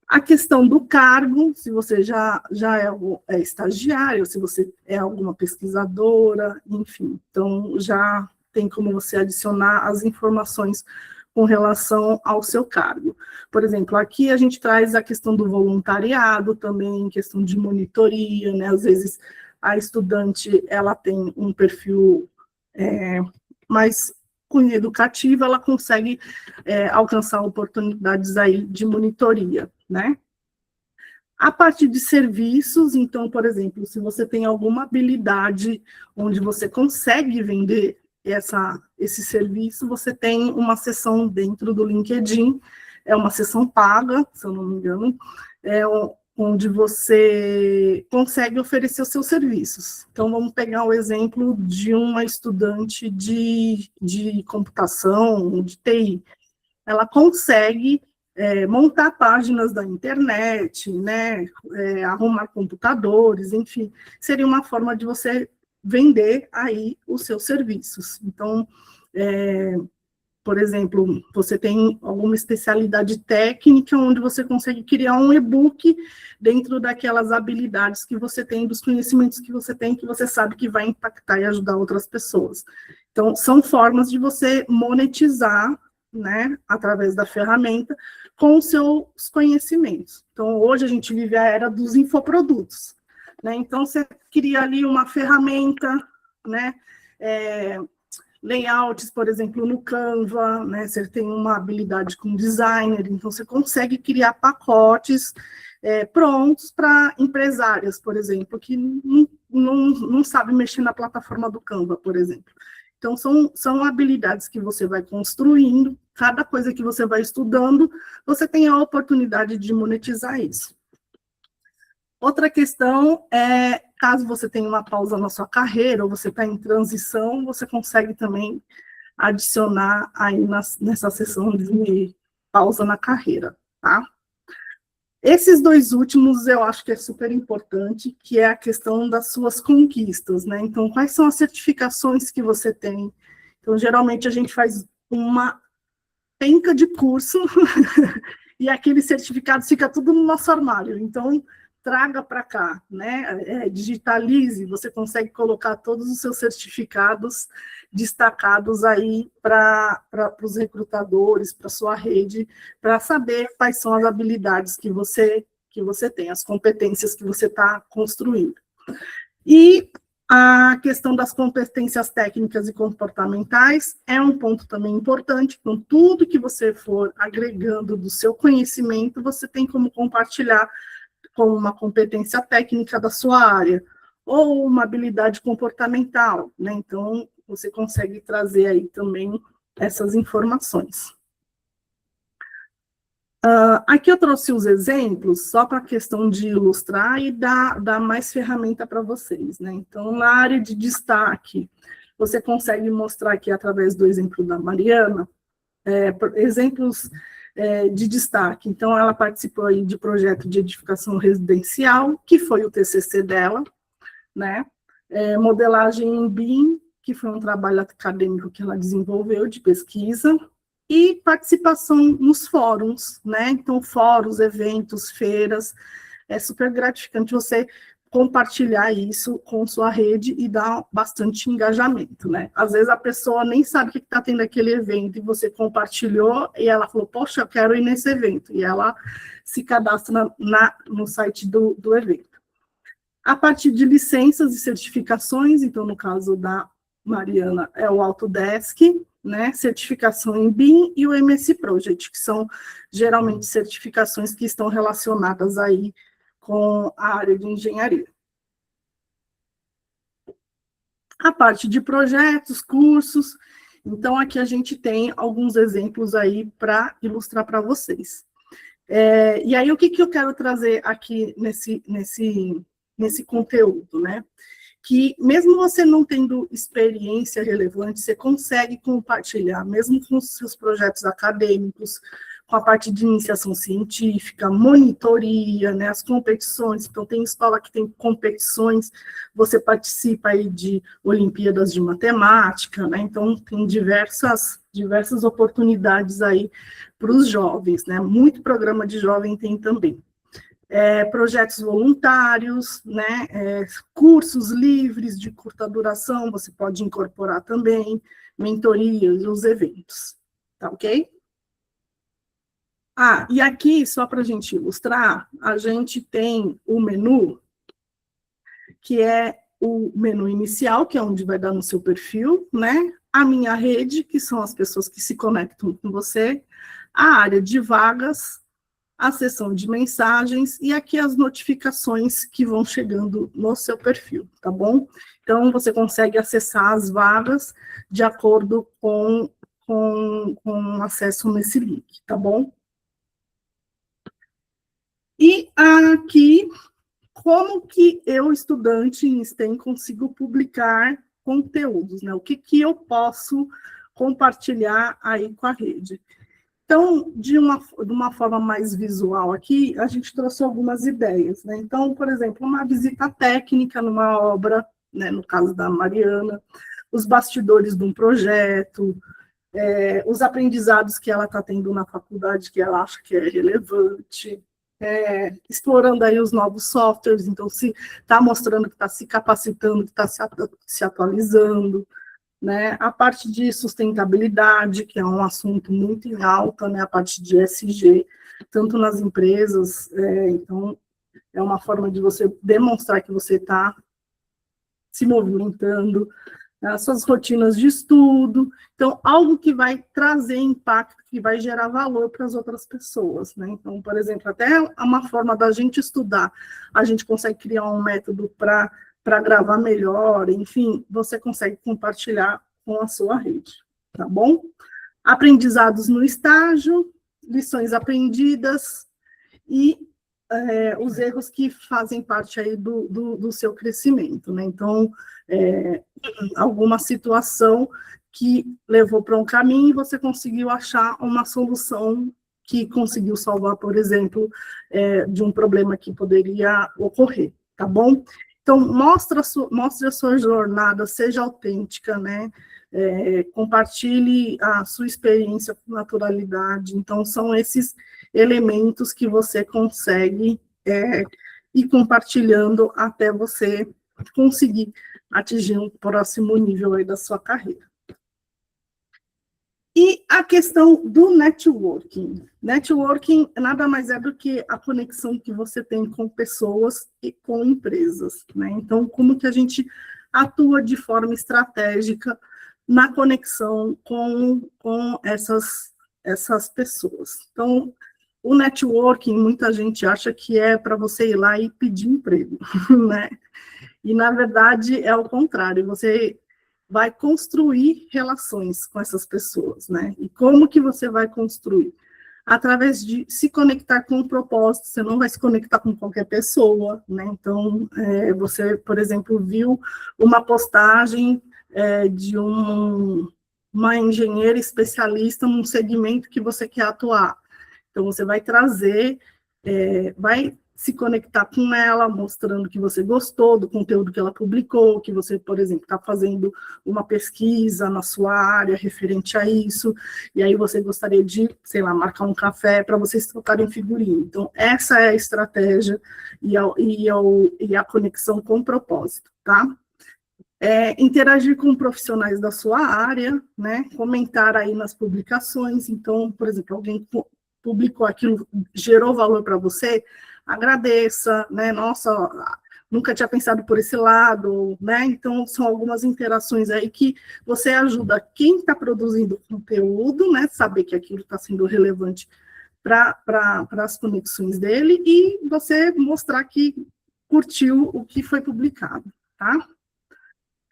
A questão do cargo, se você já é estagiário, se você é alguma pesquisadora, enfim. Então, já tem como você adicionar as informações com relação ao seu cargo. Por exemplo, aqui a gente traz a questão do voluntariado também, questão de monitoria, né? Às vezes a estudante, ela tem um perfil mais cunho educativo, ela consegue alcançar oportunidades aí de monitoria, né? A parte de serviços, então, por exemplo, se você tem alguma habilidade onde você consegue vender esse serviço, você tem uma seção dentro do LinkedIn, é uma seção paga, se eu não me engano, onde você consegue oferecer os seus serviços. Então, vamos pegar o exemplo de uma estudante de computação, de TI. Ela consegue montar páginas da internet, né, arrumar computadores, enfim, seria uma forma de você vender aí os seus serviços. Então, por exemplo, você tem alguma especialidade técnica onde você consegue criar um e-book dentro daquelas habilidades que você tem, dos conhecimentos que você sabe que vai impactar e ajudar outras pessoas. Então, são formas de você monetizar, né, através da ferramenta, com os seus conhecimentos. Então, hoje a gente vive a era dos infoprodutos, né? Então, você cria ali uma ferramenta, né, layouts, por exemplo, no Canva, né? Você tem uma habilidade com designer, então você consegue criar pacotes prontos para empresárias, por exemplo, que não sabem mexer na plataforma do Canva, por exemplo. Então, são habilidades que você vai construindo, cada coisa que você vai estudando, você tem a oportunidade de monetizar isso. Outra questão é, caso você tenha uma pausa na sua carreira, ou você está em transição, você consegue também adicionar aí nessa sessão de pausa na carreira, tá? Esses dois últimos eu acho que é super importante, que é a questão das suas conquistas, né? Então, quais são as certificações que você tem? Então, geralmente a gente faz uma penca de curso e aqueles certificados fica tudo no nosso armário. Então, traga para cá, né? Digitalize, você consegue colocar todos os seus certificados destacados aí para os recrutadores, para sua rede, para saber quais são as habilidades que você tem, as competências que você está construindo. E a questão das competências técnicas e comportamentais é um ponto também importante. Então, tudo que você for agregando do seu conhecimento, você tem como compartilhar com uma competência técnica da sua área, ou uma habilidade comportamental, né? Então, você consegue trazer aí também essas informações. Aqui eu trouxe os exemplos, só para a questão de ilustrar e dar mais ferramenta para vocês, né? Então, na área de destaque, você consegue mostrar aqui, através do exemplo da Mariana, exemplos de destaque. Então, ela participou aí de projeto de edificação residencial, que foi o TCC dela, né? Modelagem em BIM, que foi um trabalho acadêmico que ela desenvolveu de pesquisa, e participação nos fóruns, né? Então, fóruns, eventos, feiras, é super gratificante você compartilhar isso com sua rede e dar bastante engajamento, né? Às vezes a pessoa nem sabe que está tendo aquele evento e você compartilhou e ela falou, poxa, eu quero ir nesse evento, e ela se cadastra no site do evento. A partir de licenças e certificações, então no caso da Mariana é o Autodesk, né? Certificação em BIM e o MS Project, que são geralmente certificações que estão relacionadas aí com a área de engenharia. A parte de projetos, cursos, então aqui a gente tem alguns exemplos aí para ilustrar para vocês. E aí o que eu quero trazer aqui nesse conteúdo, né? Que mesmo você não tendo experiência relevante, você consegue compartilhar, mesmo com os seus projetos acadêmicos, com a parte de iniciação científica, monitoria, né, as competições. Então, tem escola que tem competições, você participa aí de Olimpíadas de Matemática, né, então tem diversas oportunidades aí para os jovens, né, muito programa de jovem tem também. Projetos voluntários, né, cursos livres de curta duração, você pode incorporar também, mentorias, os eventos, tá ok? E aqui, só para a gente ilustrar, a gente tem o menu, que é o menu inicial, que é onde vai dar no seu perfil, né? A minha rede, que são as pessoas que se conectam com você, a área de vagas, a seção de mensagens, e aqui as notificações que vão chegando no seu perfil, tá bom? Então, você consegue acessar as vagas de acordo com acesso nesse link, tá bom? E aqui, como que eu, estudante em STEM, consigo publicar conteúdos, né? O que eu posso compartilhar aí com a rede? Então, de uma forma mais visual aqui, a gente trouxe algumas ideias, né? Então, por exemplo, uma visita técnica numa obra, né, no caso da Mariana, os bastidores de um projeto, os aprendizados que ela está tendo na faculdade que ela acha que é relevante, explorando aí os novos softwares, então se está mostrando que está se capacitando, que está se atualizando, né? A parte de sustentabilidade, que é um assunto muito em alta, né? A parte de ESG, tanto nas empresas, então é uma forma de você demonstrar que você está se movimentando, as suas rotinas de estudo, então, algo que vai trazer impacto, que vai gerar valor para as outras pessoas, né? Então, por exemplo, até uma forma da gente estudar, a gente consegue criar um método para gravar melhor, enfim, você consegue compartilhar com a sua rede, tá bom? Aprendizados no estágio, lições aprendidas e os erros que fazem parte aí do seu crescimento, né? Então, alguma situação que levou para um caminho e você conseguiu achar uma solução que conseguiu salvar, por exemplo, de um problema que poderia ocorrer, tá bom? Então, mostre a sua jornada, seja autêntica, né? Compartilhe a sua experiência com naturalidade. Então, são esses elementos que você consegue ir compartilhando até você conseguir atingir um próximo nível aí da sua carreira. E a questão do networking. Networking nada mais é do que a conexão que você tem com pessoas e com empresas, né? Então, como que a gente atua de forma estratégica na conexão com essas pessoas. Então, o networking, muita gente acha que é para você ir lá e pedir emprego, né? E, na verdade, é o contrário, você vai construir relações com essas pessoas, né? E como que você vai construir? Através de se conectar com um propósito, você não vai se conectar com qualquer pessoa, né? Então, você, por exemplo, viu uma postagem de uma engenheira especialista num segmento que você quer atuar. Então, você vai trazer, vai se conectar com ela, mostrando que você gostou do conteúdo que ela publicou, que você, por exemplo, está fazendo uma pesquisa na sua área referente a isso, e aí você gostaria de, sei lá, marcar um café para vocês trocarem figurinha. Então, essa é a estratégia e a conexão com o propósito, tá? Interagir com profissionais da sua área, né? Comentar aí nas publicações. Então, por exemplo, alguém publicou aquilo, gerou valor para você, agradeça, né? Nossa, nunca tinha pensado por esse lado, né? Então, são algumas interações aí que você ajuda quem está produzindo conteúdo, né? Saber que aquilo está sendo relevante para as conexões dele e você mostrar que curtiu o que foi publicado, tá?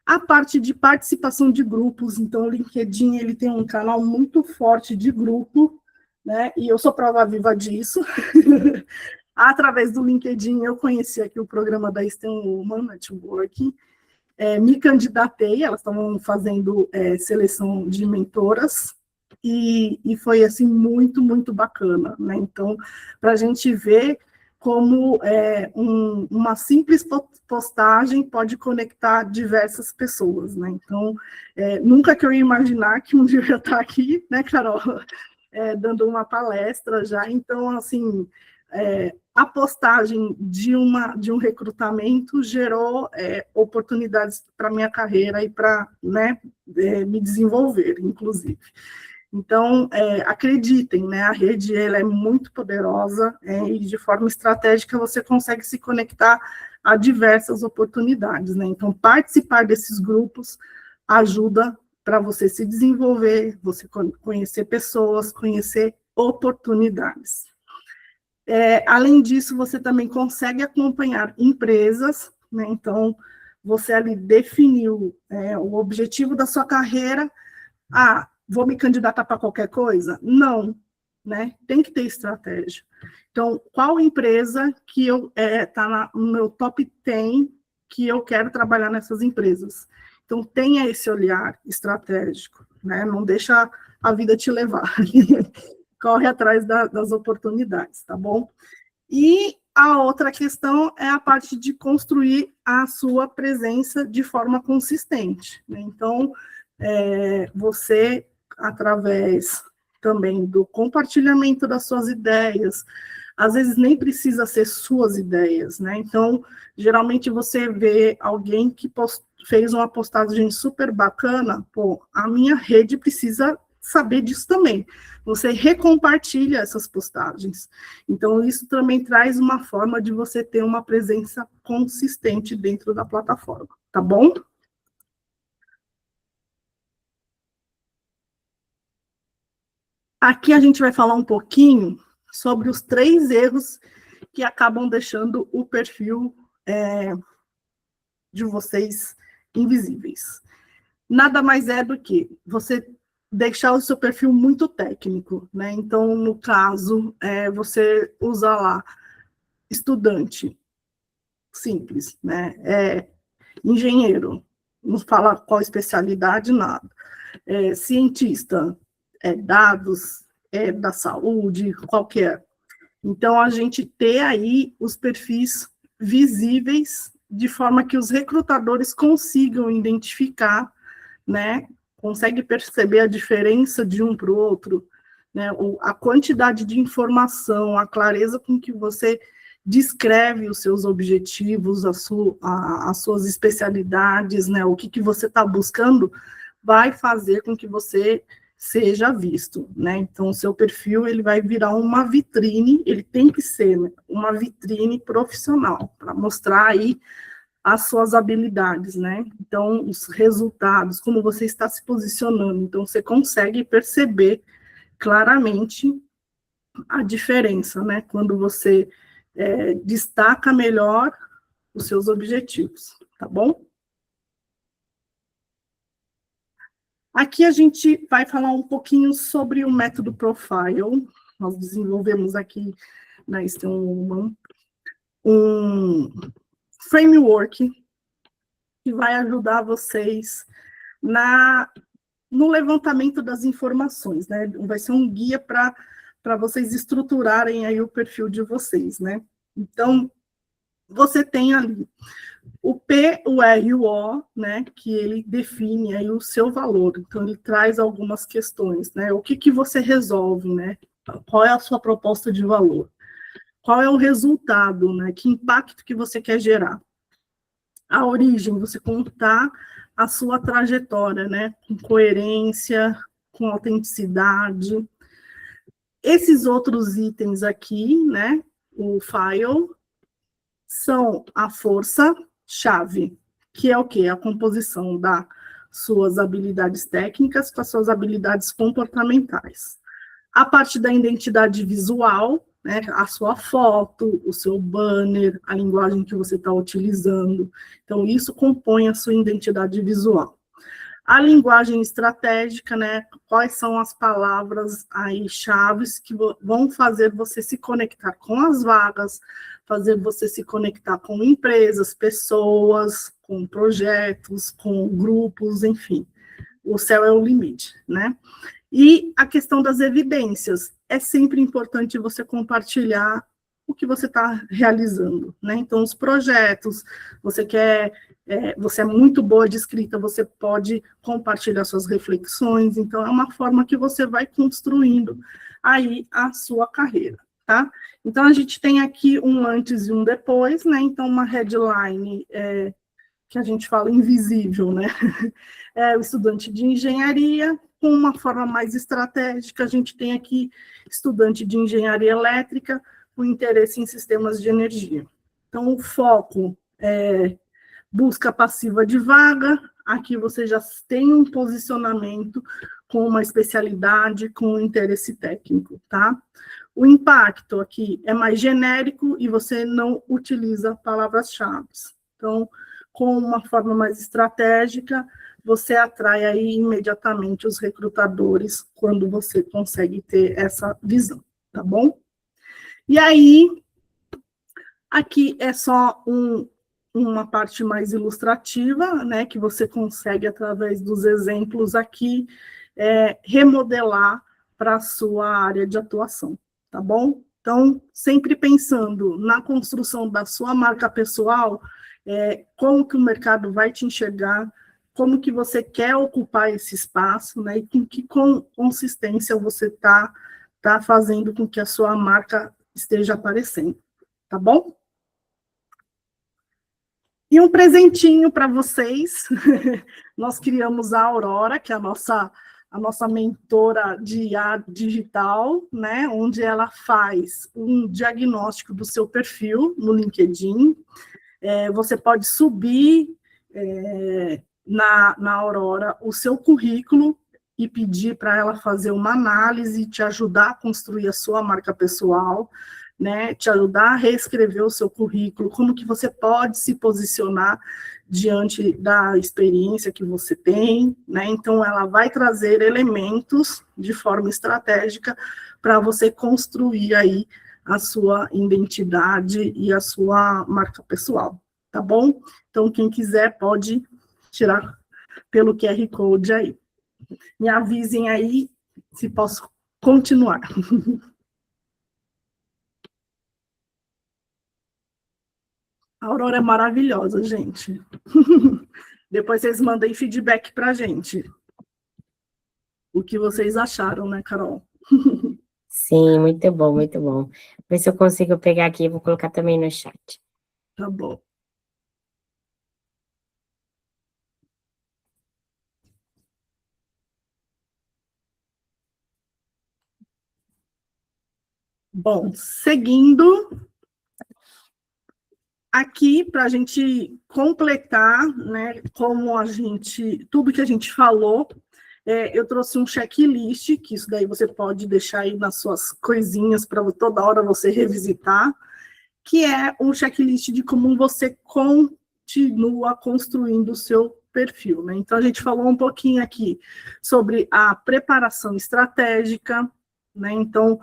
A parte de participação de grupos, então o LinkedIn ele tem um canal muito forte de grupo, né? E eu sou prova viva disso. Através do LinkedIn, eu conheci aqui o programa da STEM Woman Networking, me candidatei, elas estavam fazendo seleção de mentoras, e foi, assim, muito, muito bacana, né? Então, para a gente ver como uma simples postagem pode conectar diversas pessoas, né? Então, nunca que eu ia imaginar que um dia eu ia estar aqui, né, Carol, dando uma palestra já, então, assim, a postagem de um recrutamento gerou oportunidades para a minha carreira e para, né, me desenvolver, inclusive. Então, acreditem, né, a rede ela é muito poderosa e de forma estratégica você consegue se conectar a diversas oportunidades, né? Então, participar desses grupos ajuda para você se desenvolver, você conhecer pessoas, conhecer oportunidades. Além disso, você também consegue acompanhar empresas, né? Então, você ali definiu o objetivo da sua carreira. Vou me candidatar para qualquer coisa? Não, né? Tem que ter estratégia. Então, qual empresa que está no meu top 10 que eu quero trabalhar nessas empresas? Então, tenha esse olhar estratégico, né? Não deixa a vida te levar. Corre atrás das oportunidades, tá bom? E a outra questão é a parte de construir a sua presença de forma consistente, né? Então, você, através também do compartilhamento das suas ideias, às vezes nem precisa ser suas ideias, né? Então, geralmente você vê alguém que fez uma postagem super bacana, pô, a minha rede precisa saber disso também. Você recompartilha essas postagens. Então, isso também traz uma forma de você ter uma presença consistente dentro da plataforma, tá bom? Aqui a gente vai falar um pouquinho sobre os 3 erros que acabam deixando o perfil de vocês invisíveis. Nada mais é do que você deixar o seu perfil muito técnico, né? Então, no caso, você usa lá estudante simples, né? Engenheiro, não fala qual especialidade, nada. Cientista, dados, da saúde, qualquer. Então, a gente ter aí os perfis visíveis, de forma que os recrutadores consigam identificar, né? Consegue perceber a diferença de um para o outro, né? A quantidade de informação, a clareza com que você descreve os seus objetivos, as suas especialidades, né? O que você está buscando, vai fazer com que você seja visto, né? Então, o seu perfil, ele vai virar uma vitrine, ele tem que ser, né, uma vitrine profissional, para mostrar aí as suas habilidades, né? Então, os resultados, como você está se posicionando. Então, você consegue perceber claramente a diferença, né? Quando você destaca melhor os seus objetivos, tá bom? Aqui a gente vai falar um pouquinho sobre o método Profile. Nós desenvolvemos aqui na Stone um framework que vai ajudar vocês no levantamento das informações, né? Vai ser um guia para vocês estruturarem aí o perfil de vocês, né? Então, você tem ali o P, o R e o O, né, que ele define aí o seu valor. Então, ele traz algumas questões, né? O que você resolve, né? Qual é a sua proposta de valor? Qual é o resultado, né? Que impacto que você quer gerar? A origem, você contar a sua trajetória, né? Com coerência, com autenticidade. Esses outros itens aqui, né? O file, são a força-chave, que é o quê? A composição das suas habilidades técnicas com as suas habilidades comportamentais. A parte da identidade visual, né, a sua foto, o seu banner, a linguagem que você está utilizando. Então, isso compõe a sua identidade visual. A linguagem estratégica, né, quais são as palavras aí chaves que vão fazer você se conectar com as vagas, fazer você se conectar com empresas, pessoas, com projetos, com grupos, enfim. O céu é o limite, né? E a questão das evidências. É sempre importante você compartilhar o que você está realizando, né? Então, os projetos, você é muito boa de escrita, você pode compartilhar suas reflexões, então é uma forma que você vai construindo aí a sua carreira, tá? Então, a gente tem aqui um antes e um depois, né? Então, uma headline que a gente fala invisível, né? O estudante de engenharia, com uma forma mais estratégica, a gente tem aqui estudante de engenharia elétrica, com interesse em sistemas de energia. Então, o foco é busca passiva de vaga, aqui você já tem um posicionamento com uma especialidade, com um interesse técnico, tá? O impacto aqui é mais genérico e você não utiliza palavras-chave. Então, com uma forma mais estratégica, você atrai aí imediatamente os recrutadores quando você consegue ter essa visão, tá bom? E aí, aqui é só uma parte mais ilustrativa, né, que você consegue, através dos exemplos aqui, remodelar para a sua área de atuação, tá bom? Então, sempre pensando na construção da sua marca pessoal, como que o mercado vai te enxergar, como que você quer ocupar esse espaço, né, e com que consistência você tá fazendo com que a sua marca esteja aparecendo, tá bom? E um presentinho para vocês, nós criamos a Aurora, que é a nossa mentora de IA digital, né, onde ela faz um diagnóstico do seu perfil no LinkedIn. Você pode subir na Aurora o seu currículo e pedir para ela fazer uma análise, te ajudar a construir a sua marca pessoal, né, te ajudar a reescrever o seu currículo, como que você pode se posicionar diante da experiência que você tem, né, então ela vai trazer elementos de forma estratégica para você construir aí a sua identidade e a sua marca pessoal, tá bom? Então, quem quiser pode tirar pelo QR Code aí. Me avisem aí se posso continuar. A Aurora é maravilhosa, gente. Depois vocês mandem feedback para a gente. O que vocês acharam, né, Carol? Sim, muito bom, muito bom. Ver se eu consigo pegar aqui, vou colocar também no chat. Tá bom. Bom, seguindo, aqui para a gente completar, né, tudo que a gente falou, eu trouxe um checklist, que isso daí você pode deixar aí nas suas coisinhas para toda hora você revisitar, que é um checklist de como você continua construindo o seu perfil, né? Então, a gente falou um pouquinho aqui sobre a preparação estratégica, né? Então,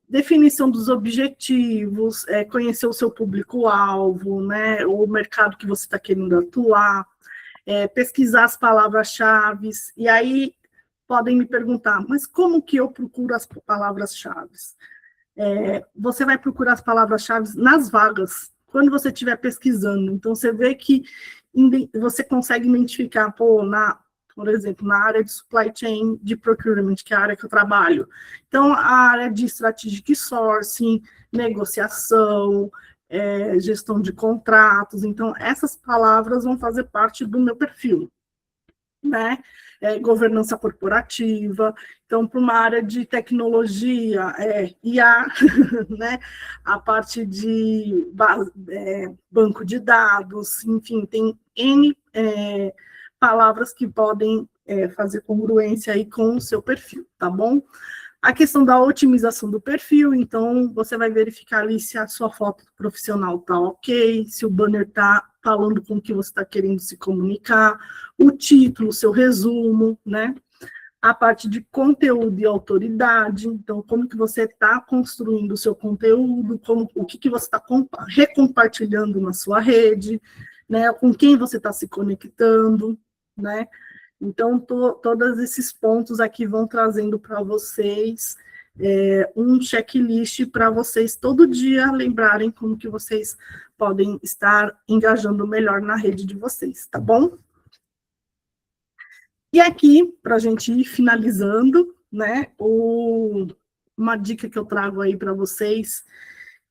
definição dos objetivos, conhecer o seu público-alvo, né? O mercado que você está querendo atuar, pesquisar as palavras-chave, e aí podem me perguntar, mas como que eu procuro as palavras-chave? Você vai procurar as palavras-chave nas vagas, quando você estiver pesquisando. Então, você vê que você consegue identificar, por exemplo, na área de supply chain, de procurement, que é a área que eu trabalho. Então, a área de strategic sourcing, negociação, gestão de contratos. Então, essas palavras vão fazer parte do meu perfil, né? Governança corporativa. Então, para uma área de tecnologia, IA, né? A parte de banco de dados, enfim, tem N palavras que podem fazer congruência aí com o seu perfil, tá bom? A questão da otimização do perfil, então você vai verificar ali se a sua foto profissional está ok, se o banner está falando com o que você está querendo se comunicar, o título, o seu resumo, né? A parte de conteúdo e autoridade, então como que você está construindo o seu conteúdo, o que você está recompartilhando na sua rede, né? Com quem você está se conectando, né? Então, todos esses pontos aqui vão trazendo para vocês um checklist para vocês todo dia lembrarem como que vocês podem estar engajando melhor na rede de vocês, tá bom? E aqui, para a gente ir finalizando, né, uma dica que eu trago aí para vocês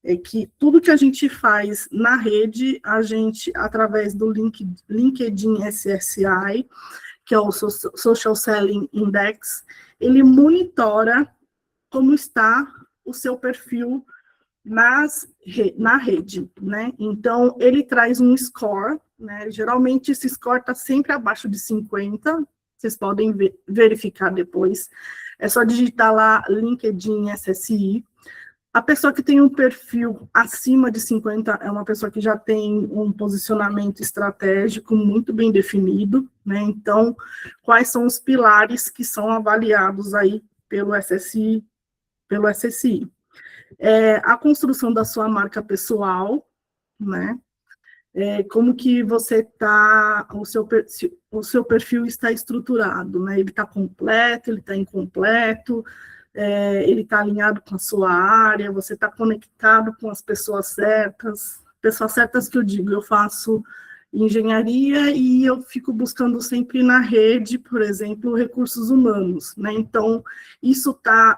é que tudo que a gente faz na rede, a gente, através do LinkedIn SSI, que é o Social Selling Index, ele monitora como está o seu perfil na rede, né? Então, ele traz um score, né? Geralmente, esse score está sempre abaixo de 50, vocês podem verificar depois. É só digitar lá LinkedIn SSI. A pessoa que tem um perfil acima de 50 é uma pessoa que já tem um posicionamento estratégico muito bem definido, né? Então, quais são os pilares que são avaliados aí pelo SSI? A construção da sua marca pessoal, né? Como que você está, o seu perfil está estruturado, né? Ele está completo, ele está incompleto, ele está alinhado com a sua área, você está conectado com as pessoas certas que eu digo, eu faço engenharia e eu fico buscando sempre na rede, por exemplo, recursos humanos, né? Então, isso tá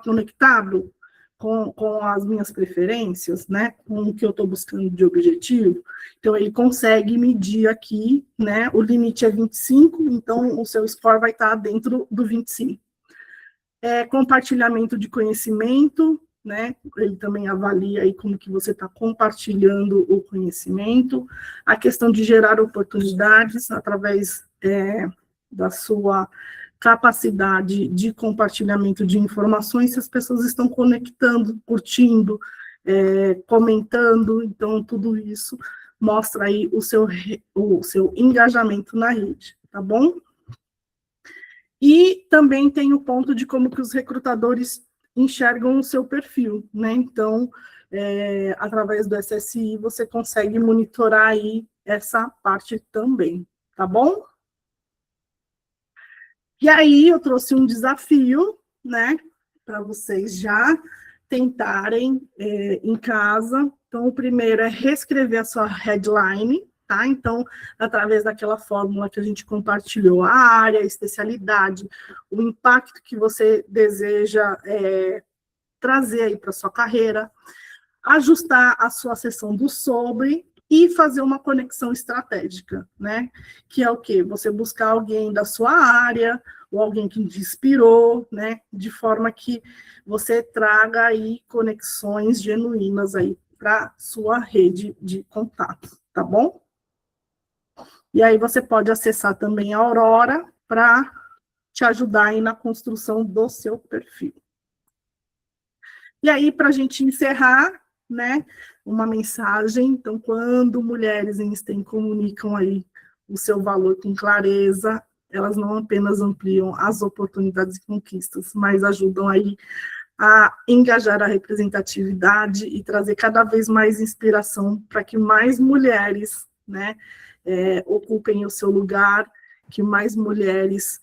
conectado com as minhas preferências, né? Com o que eu estou buscando de objetivo. Então, ele consegue medir aqui, né? O limite é 25, então o seu score vai estar dentro do 25. Compartilhamento de conhecimento, né? Ele também avalia aí como que você está compartilhando o conhecimento, a questão de gerar oportunidades através da sua capacidade de compartilhamento de informações, se as pessoas estão conectando, curtindo, comentando, então tudo isso mostra aí o seu engajamento na rede, tá bom? E também tem o ponto de como que os recrutadores enxergam o seu perfil, né? Então, através do SSI, você consegue monitorar aí essa parte também, tá bom? E aí, eu trouxe um desafio, né? Para vocês já tentarem em casa. Então, o primeiro é reescrever a sua headline, tá? Então, através daquela fórmula que a gente compartilhou, a área, a especialidade, o impacto que você deseja trazer aí para a sua carreira, ajustar a sua seção do sobre e fazer uma conexão estratégica, né? Que é o quê? Você buscar alguém da sua área, ou alguém que te inspirou, né? De forma que você traga aí conexões genuínas aí para sua rede de contatos, tá bom? E aí você pode acessar também a Aurora para te ajudar aí na construção do seu perfil. E aí, para a gente encerrar, né, uma mensagem, então, quando mulheres em STEM comunicam aí o seu valor com clareza, elas não apenas ampliam as oportunidades e conquistas, mas ajudam aí a engajar a representatividade e trazer cada vez mais inspiração para que mais mulheres, né, ocupem o seu lugar, que mais mulheres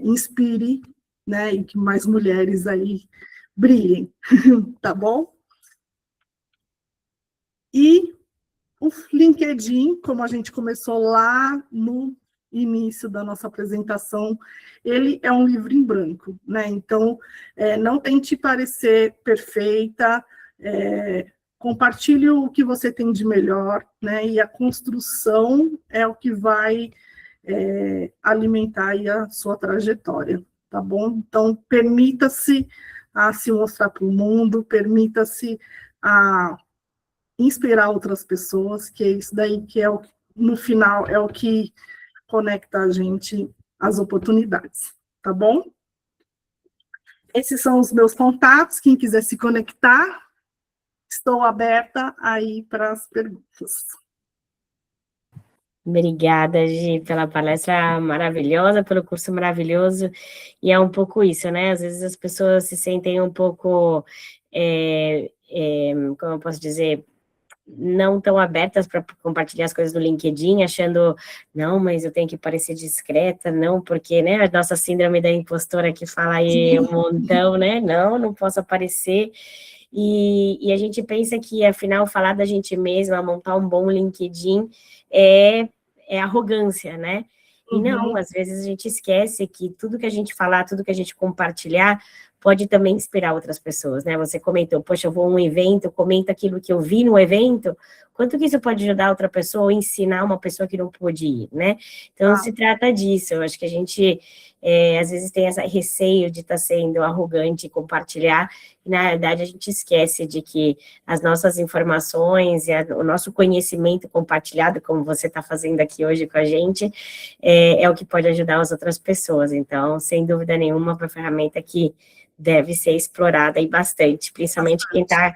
inspirem, né, e que mais mulheres aí brilhem, tá bom? E o LinkedIn, como a gente começou lá no início da nossa apresentação, ele é um livro em branco, né? Então, não tente parecer perfeita, compartilhe o que você tem de melhor, né? E a construção é o que vai alimentar aí a sua trajetória, tá bom? Então, permita-se a se mostrar para o mundo, permita-se a inspirar outras pessoas, que é isso daí que no final, é o que conecta a gente às oportunidades, tá bom? Esses são os meus contatos, quem quiser se conectar, estou aberta aí para as perguntas. Obrigada, Gi, pela palestra maravilhosa, pelo curso maravilhoso, e é um pouco isso, né? Às vezes as pessoas se sentem um pouco, como eu posso dizer, não tão abertas para compartilhar as coisas no LinkedIn, achando, não, mas eu tenho que parecer discreta, não, porque, né, a nossa síndrome da impostora que fala aí um montão, né? Não posso aparecer. E a gente pensa que, afinal, falar da gente mesma, montar um bom LinkedIn é arrogância, né? E não, às vezes a gente esquece que tudo que a gente falar, tudo que a gente compartilhar, pode também inspirar outras pessoas, né? Você comentou, poxa, eu vou a um evento, comenta aquilo que eu vi no evento, quanto que isso pode ajudar outra pessoa ou ensinar uma pessoa que não pôde ir, né? Então, se trata disso, eu acho que a gente, às vezes, tem esse receio de estar sendo arrogante e compartilhar, e, na verdade, a gente esquece de que as nossas informações e o nosso conhecimento compartilhado, como você está fazendo aqui hoje com a gente, é o que pode ajudar as outras pessoas. Então, sem dúvida nenhuma, uma ferramenta que deve ser explorada aí bastante, principalmente quem está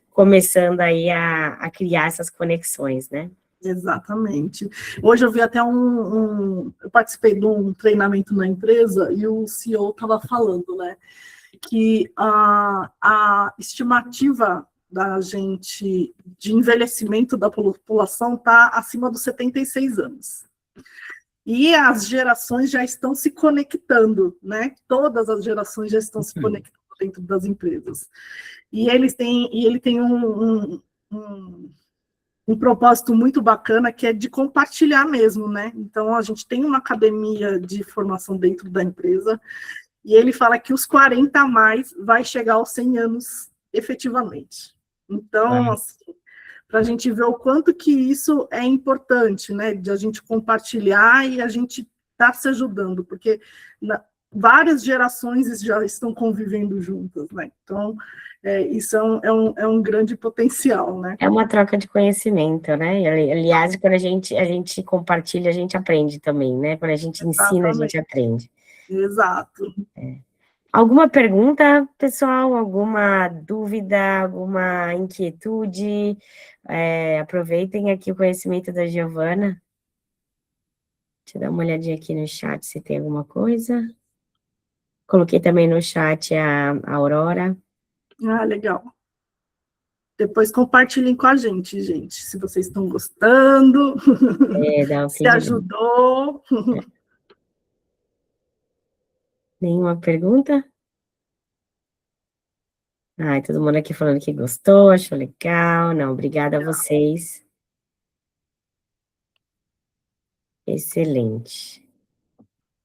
começando aí a criar essas conexões, né? Exatamente. Hoje eu vi até eu participei de um treinamento na empresa e o CEO estava falando, né, que a estimativa da gente de envelhecimento da população está acima dos 76 anos. E as gerações já estão se conectando, né? Todas as gerações já estão se conectando dentro das empresas. E ele tem um propósito muito bacana, que é de compartilhar mesmo, né? Então, a gente tem uma academia de formação dentro da empresa, e ele fala que os 40 a mais vai chegar aos 100 anos efetivamente. Então, assim, para a gente ver o quanto que isso é importante, né? De a gente compartilhar e a gente estar se ajudando, porque várias gerações já estão convivendo juntas, né? Então, isso é um grande potencial, né? É uma troca de conhecimento, né? Aliás, quando a gente compartilha, a gente aprende também, né? Quando a gente ensina, a gente aprende. Exato. Alguma pergunta, pessoal? Alguma dúvida, alguma inquietude? Aproveitem aqui o conhecimento da Giovana. Deixa eu dar uma olhadinha aqui no chat se tem alguma coisa. Coloquei também no chat a Aurora. Ah, legal. Depois compartilhem com a gente, se vocês estão gostando, Dá um se ajudou. Nenhuma pergunta? Ai, todo mundo aqui falando que gostou, achou legal. Não, obrigada a vocês. Excelente.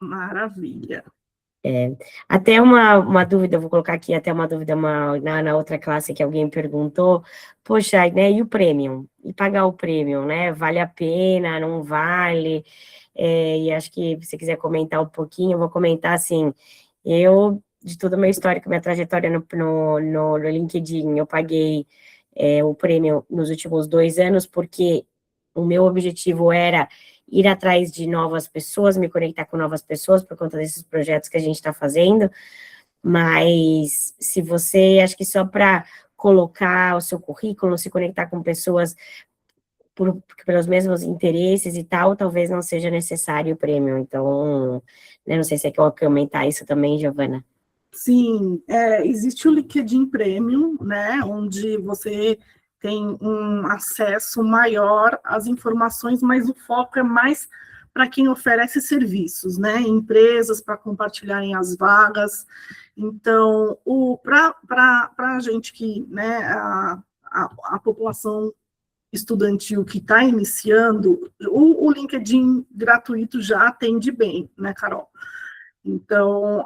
Maravilha. Até uma dúvida, vou colocar aqui até uma dúvida na outra classe que alguém perguntou, poxa, né, e o premium? E pagar o premium, né? Vale a pena, não vale? E acho que se você quiser comentar um pouquinho, eu vou comentar assim, de todo o meu histórico, minha trajetória no LinkedIn, eu paguei o prêmio nos últimos 2 anos, porque o meu objetivo era ir atrás de novas pessoas, me conectar com novas pessoas por conta desses projetos que a gente está fazendo, mas se você, acho que só para colocar o seu currículo, se conectar com pessoas pelos mesmos interesses e tal, talvez não seja necessário o prêmio, então, né, não sei se você quer comentar isso também, Giovana. Sim, existe o LinkedIn Premium, né, onde você tem um acesso maior às informações, mas o foco é mais para quem oferece serviços, né, empresas para compartilharem as vagas. Então, para a gente que, né, a população estudantil que está iniciando, o LinkedIn gratuito já atende bem, né, Carol? Então,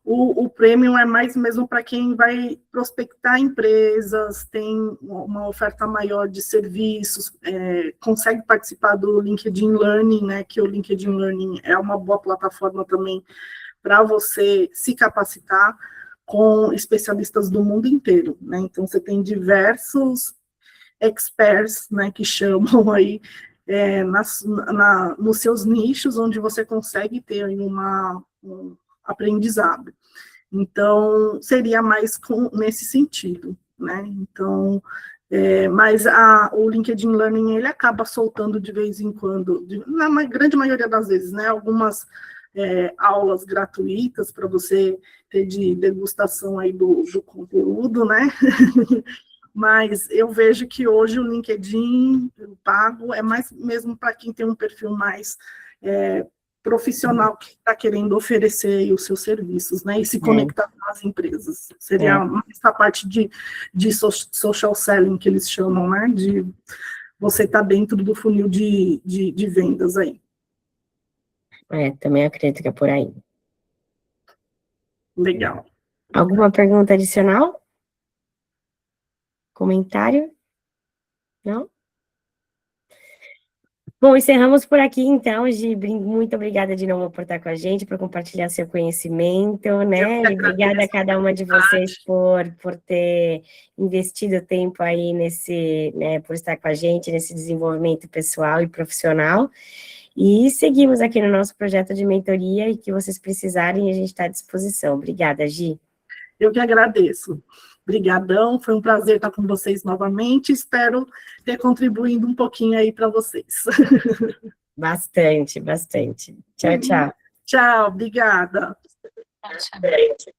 o Premium é mais mesmo para quem vai prospectar empresas, tem uma oferta maior de serviços, consegue participar do LinkedIn Learning, né, que o LinkedIn Learning é uma boa plataforma também para você se capacitar com especialistas do mundo inteiro, né, então você tem diversos experts, né, que chamam aí, nos seus nichos, onde você consegue ter um aprendizado. Então, seria mais nesse sentido, né? Então, mas o LinkedIn Learning, ele acaba soltando de vez em quando, na grande maioria das vezes, né? Algumas aulas gratuitas para você ter de degustação aí do conteúdo, né? Mas eu vejo que hoje o LinkedIn pago é mais mesmo para quem tem um perfil mais profissional, que está querendo oferecer os seus serviços, né, e se conectar com as empresas. Seria essa parte de social selling, que eles chamam, né, de você estar dentro do funil de vendas aí. Também acredito que é por aí. Legal. Alguma pergunta adicional? Comentário? Não? Bom, encerramos por aqui, então, Gi. Muito obrigada de novo por estar com a gente, por compartilhar seu conhecimento, né? E obrigada a cada uma de vocês por ter investido tempo aí né, por estar com a gente nesse desenvolvimento pessoal e profissional. E seguimos aqui no nosso projeto de mentoria, e que vocês precisarem, a gente está à disposição. Obrigada, Gi. Eu que agradeço. Obrigadão, foi um prazer estar com vocês novamente, espero ter contribuído um pouquinho aí para vocês. Bastante. Tchau, tchau. Tchau, obrigada. Bastante.